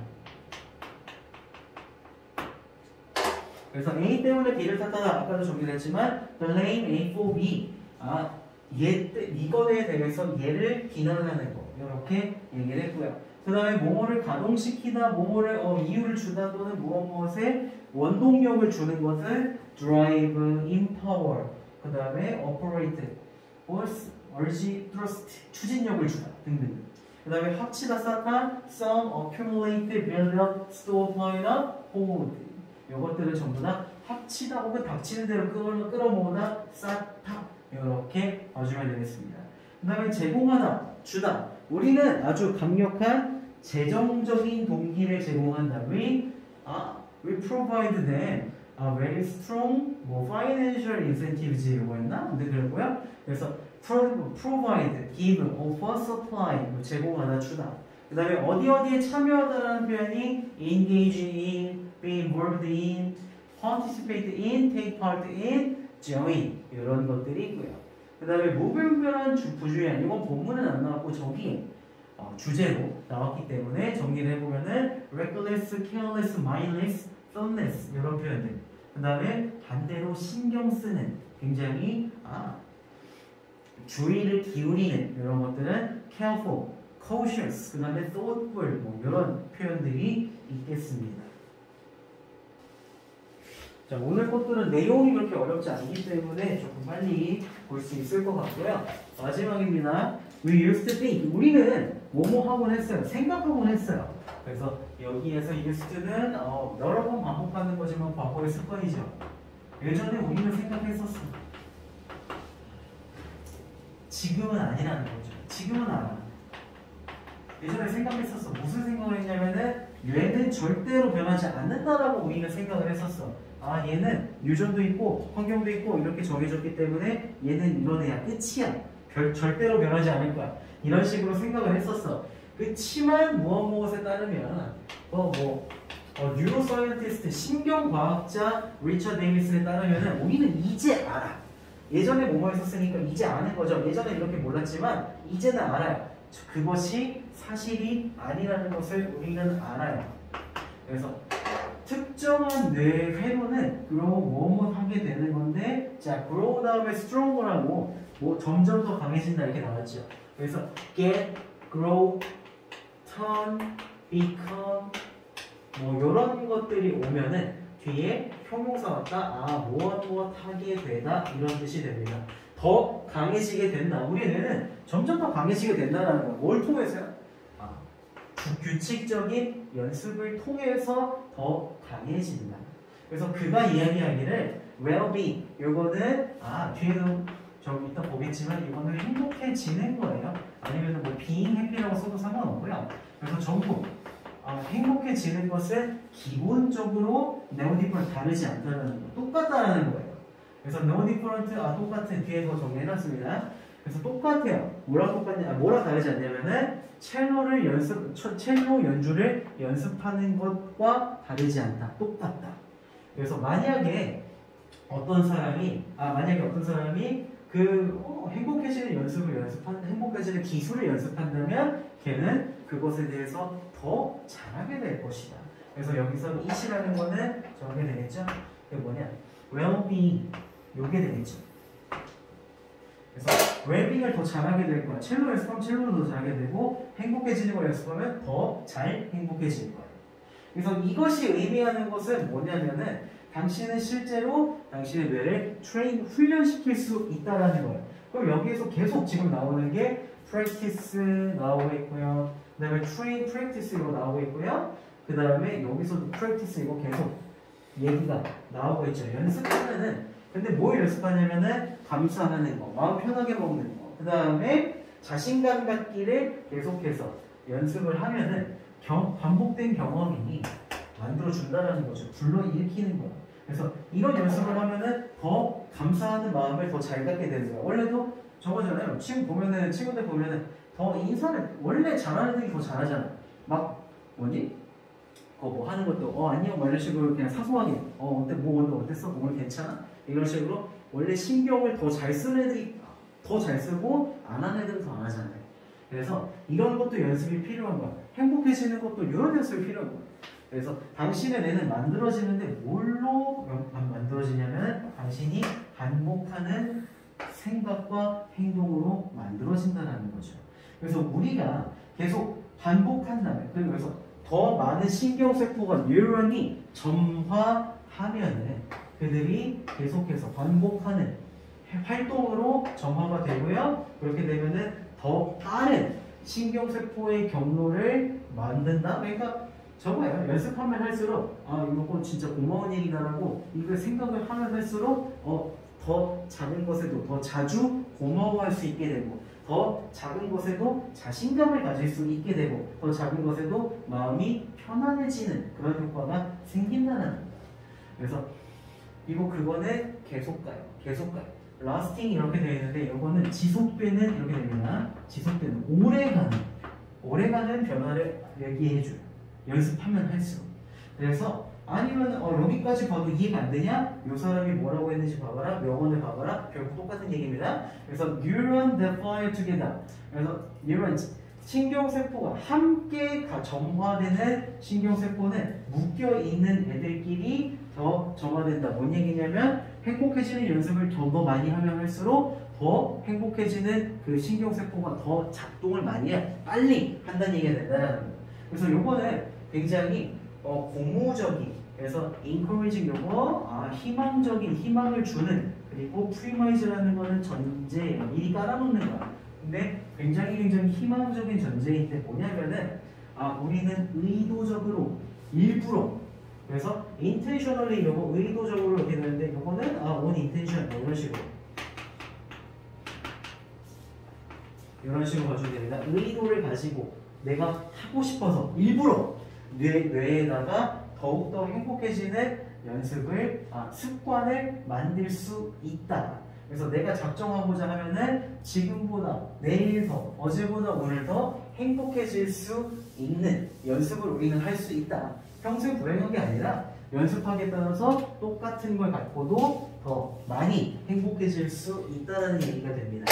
그래서 A 때문에 B를 탓하다. 아까도 정리를 했지만 blame A for B. 이거에 대해서 얘를 비난하는 거. 이렇게 얘기를 했고요. 그 다음에 뭐뭐를 가동시키다, 뭐뭐를 이유를 주다 또는 무엇에 원동력을 주는 것을 drive, empower, 그 다음에 operate, force, urge, thrust, 추진력을 주다 등등. 그 다음에 합치다, 쌓다, sum, accumulate, build up, store, pile up, hold. 이것들을 전부 다 합치다 혹은 닥치는 대로 끌어모으다, 쌓다. 이렇게 봐주면 되겠습니다. 그 다음에 제공하다, 주다. 우리는 아주 강력한 재정적인 동기를 제공한다. We provide them a very strong financial incentives 이라고 했나? 근데 그랬고요. 그래서 provide, give, offer, supply 제공하다, 주다. 그 다음에 어디에 참여하다라는 표현이 engage in, be involved in, participate in, take part in, join 이런 것들이 있고요. 그 다음에 무분별한 부주의한 이건 본문은 안 나왔고 저기 주제로 나왔기 때문에 정리를 해보면은 reckless, careless, mindless, thoughtless 이런 표현들. 그 다음에 반대로 신경 쓰는 굉장히 주의를 기울이는 이런 것들은 careful, cautious, 그 다음에 thoughtful 이런 표현들이 있겠습니다. 자, 오늘 것들은 내용이 그렇게 어렵지 않기 때문에 조금 빨리 볼 수 있을 것 같고요. 마지막입니다. We used to think. 우리는 뭐뭐 하곤 했어요. 생각하곤 했어요. 그래서 여기에서 used는 여러 번 반복하는 거지만 과거의 습관이죠. 예전에 우리는 생각했었어. 지금은 아니라는 거죠. 지금은 알아. 예전에 생각했었어. 무슨 생각을 했냐면은 얘는 절대로 변하지 않는다라고 우리는 생각을 했었어. 얘는 유전도 있고 환경도 있고 이렇게 정해졌기 때문에 얘는 이런 애야. 끝이야. 절대로 변하지 않을 거야. 이런 식으로 생각을 했었어. 그치만 무엇에 따르면 뉴로사이언티스트 신경과학자 리처드 데이비슨에 따르면 우리는 이제 알아. 예전에 뭐뭐 했었으니까 이제 아는 거죠. 예전에 이렇게 몰랐지만 이제는 알아요. 그것이 사실이 아니라는 것을 우리는 알아요. 그래서 특정한 뇌 회로는 grow 뭐뭐 하게 되는 건데, 자 grow 다음에 stronger라고 점점 더 강해진다 이렇게 나왔죠. 그래서 get, grow, turn, become 이런 것들이 오면은 뒤에 형용사 왔다 무엇 하게 되다 이런 뜻이 됩니다. 더 강해지게 된다. 우리 뇌는 점점 더 강해지게 된다는 거예요. 뭘 통해서요? 규칙적인 연습을 통해서 더 강해진다. 그래서 그가 이야기하기를 well-being, 요거는 뒤에도 저기 이따 보겠지만 이거는 행복해지는 거예요. 아니면 being happy라고 써도 상관없고요. 그래서 전부 행복해지는 것은 기본적으로 no different, 다르지 않다는 거, 똑같다라는 거예요. 그래서 no different, 똑같은 뒤에서 정리해놨습니다. 그래서 똑같아요. 뭐랑 다르지 않냐면은 첼로 연주를 연습하는 것과 다르지 않다. 똑같다. 그래서 만약에 어떤 사람이 행복해지는 기술을 연습한다면 걔는 그것에 대해서 더 잘하게 될 것이다. 그래서 여기서 it이라는 거는 저게 되겠죠? 그게 뭐냐? well-being, 요게 되겠죠. 그래서 well-being을 더 잘하게 될 거야. 첼로 연습하면 첼로를 더 잘하게 되고 행복해지는 걸 연습하면 더 잘 행복해질 거야. 그래서 이것이 의미하는 것은 뭐냐면은 당신은 실제로 당신의 뇌를 훈련시킬 수 있다라는 거예요. 그럼 여기에서 계속 지금 나오는 게 practice 나오고 있고요. 그 다음에 train, practice 이거 나오고 있고요. 그 다음에 여기서도 practice 이거 계속 얘기가 나오고 있죠. 연습하면은 근데 뭘 연습하냐면은 감사하는 거, 마음 편하게 먹는 거, 그 다음에 자신감 갖기를 계속해서 연습을 하면은 반복된 경험이 만들어준다라는 거죠. 불러일으키는 거야. 그래서 이런 연습을 하면은 더 감사하는 마음을 더 잘 갖게 되는 거야. 원래도 저거잖아요. 친구들 보면은 더 인사를 원래 잘하는 애들이 더 잘하잖아. 막 뭐지? 뭐 하는 것도 안녕 뭐 이런 식으로 그냥 사소하게 어때 뭐 오늘 어땠어? 오늘 괜찮아? 이런 식으로 원래 신경을 더 잘 쓰는 애들이 더 잘 쓰고 안 하는 애들은 더 안 하잖아요. 그래서 이런 것도 연습이 필요한 거야. 행복해지는 것도 이런 연습이 필요한 거야. 그래서 당신의 뇌는 만들어지는데 뭘로 만들어지냐면 당신이 반복하는 생각과 행동으로 만들어진다는 거죠. 그래서 우리가 계속 반복한다면 그래서 더 많은 신경세포가 뉴런이 점화하면은 그들이 계속해서 반복하는 활동으로 점화가 되고요. 그렇게 되면은 더 빠른 신경세포의 경로를 만든다. 그러니까 저거예요. 연습하면 할수록 이거 진짜 고마운 일이다라고 이걸 생각을 하면 할수록 더 작은 것에도 더 자주 고마워할 수 있게 되고 더 작은 것에도 자신감을 가질 수 있게 되고 더 작은 것에도 마음이 편안해지는 그런 효과가 생긴다는 겁니다. 그래서 그거는 계속 가요. 라스팅 이렇게 되어 있는데 이거는 지속되는 이렇게 됩니다. 지속되는 오래가는 변화를 얘기해줘요. 연습하면 할수록. 그래서 아니면 여기까지 봐도 이해가 안 되냐? 이 사람이 뭐라고 했는지 봐봐라. 명언을 봐봐라. 결국 똑같은 얘기입니다. 그래서 neuron that fire together. 그래서 neuron 신경세포가 함께 점화되는 신경세포는 묶여있는 애들끼리 더 점화된다. 뭔 얘기냐면 행복해지는 연습을 더 많이 하면 할수록 더 행복해지는 그 신경세포가 더 작동을 빨리 한다는 얘기가 된다는 거예요. 그래서 요거는 굉장히 고무적인 그래서 encouraging 요거 희망적인 희망을 주는 그리고 프리마이즈라는 거는 전제예요. 미리 깔아놓는 거야. 근데 굉장히 희망적인 전제인데 뭐냐면은 우리는 의도적으로 일부러 그래서 intentionally 요거 의도적으로 이렇게 되는데 요거는 on intention 이런 식으로 가지고 됩니다. 의도를 가지고 내가 하고 싶어서 일부러 뇌에다가 더욱더 행복해지는 연습을 습관을 만들 수 있다. 그래서 내가 작정하고자 하면은 지금보다 내일 더 어제보다 오늘 더 행복해질 수 있는 연습을 우리는 할 수 있다. 평생 불행한 게 아니라 연습하기에 따라서 똑같은 걸 갖고도 더 많이 행복해질 수 있다는 얘기가 됩니다.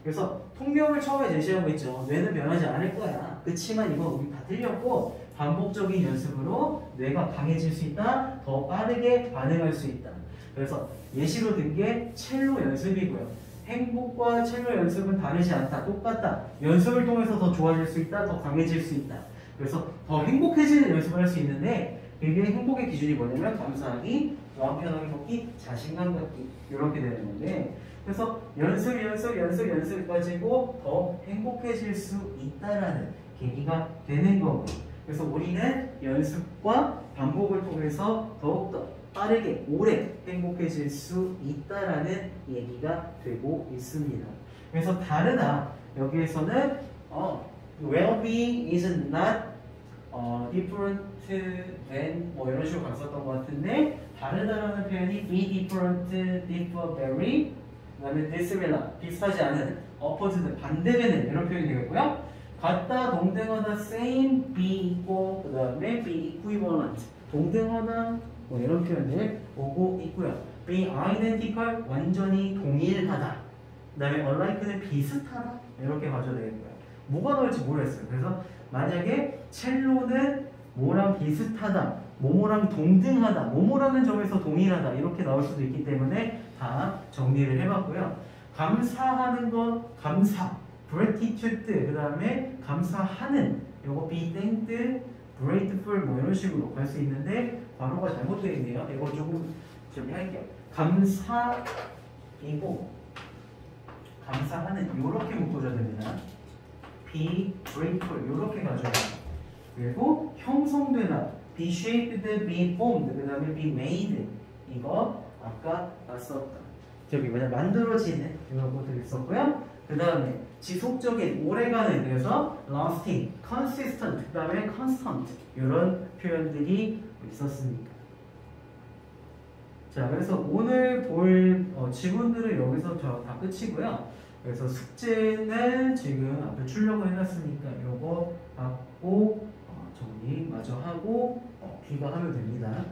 그래서 통념을 처음에 제시하고 있죠. 뇌는 변하지 않을 거야. 그치만 이건 우리 다 틀렸고 반복적인 연습으로 뇌가 강해질 수 있다. 더 빠르게 반응할 수 있다. 그래서 예시로 든 게 첼로 연습이고요. 행복과 첼로 연습은 다르지 않다. 똑같다. 연습을 통해서 더 좋아질 수 있다. 더 강해질 수 있다. 그래서 더 행복해지는 연습을 할 수 있는데 그게 행복의 기준이 뭐냐면 감사하기, 마음 편하게 먹기, 자신감 갖기 이렇게 되는 건데 그래서 연습 가지고 더 행복해질 수 있다라는 계기가 되는 거고 그래서 우리는 연습과 반복을 통해서 더욱더 빠르게 오래 행복해질 수 있다라는 얘기가 되고 있습니다. 그래서 다르다 여기에서는 well-being is not different than 뭐 이런 식으로 갔었던 것 같은데 다르다라는 표현이 be different, differ very 그 다음에 dissimilar 비슷하지 않은 opposite 반대되는 이런 표현이 되겠고요. 같다, 동등하다, same, be equal 그 다음에 be equivalent 동등하다 뭐 이런 표현들 오고 있고요. be identical 완전히 동일하다 그 다음에 unlike는 비슷하다 이렇게 가져야 되겠고요. 뭐가 나올지 모르겠어요. 그래서 만약에 첼로는 뭐랑 비슷하다 뭐뭐랑 동등하다 뭐뭐라는 점에서 동일하다 이렇게 나올 수도 있기 때문에 다 정리를 해봤고요. 감사하는 것 감사 gratitude 그 다음에 감사하는 요거 be thanked grateful 뭐 이런 식으로 갈 수 있는데 관호가 잘못되어 있네요. 이거 조금 정리할게요. 감사이고 감사하는 요렇게 묶어줘야 됩니다. be grateful 요렇게 가져야 돼요. 그리고 형성되다 be shaped, be formed 그 다음에 be made 이거 아까 썼던 저기 만들어지는 이런 것들이 있었고요. 그 다음에 지속적인, 오래가는, 그래서 lasting, consistent, 그 다음에 constant 이런 표현들이 있었습니다. 자, 그래서 오늘 볼 지문들은 여기서 다 끝이고요. 그래서 숙제는 지금 앞에 출력을 해놨으니까 이거 받고 정리 마저 하고 귀가하면 됩니다.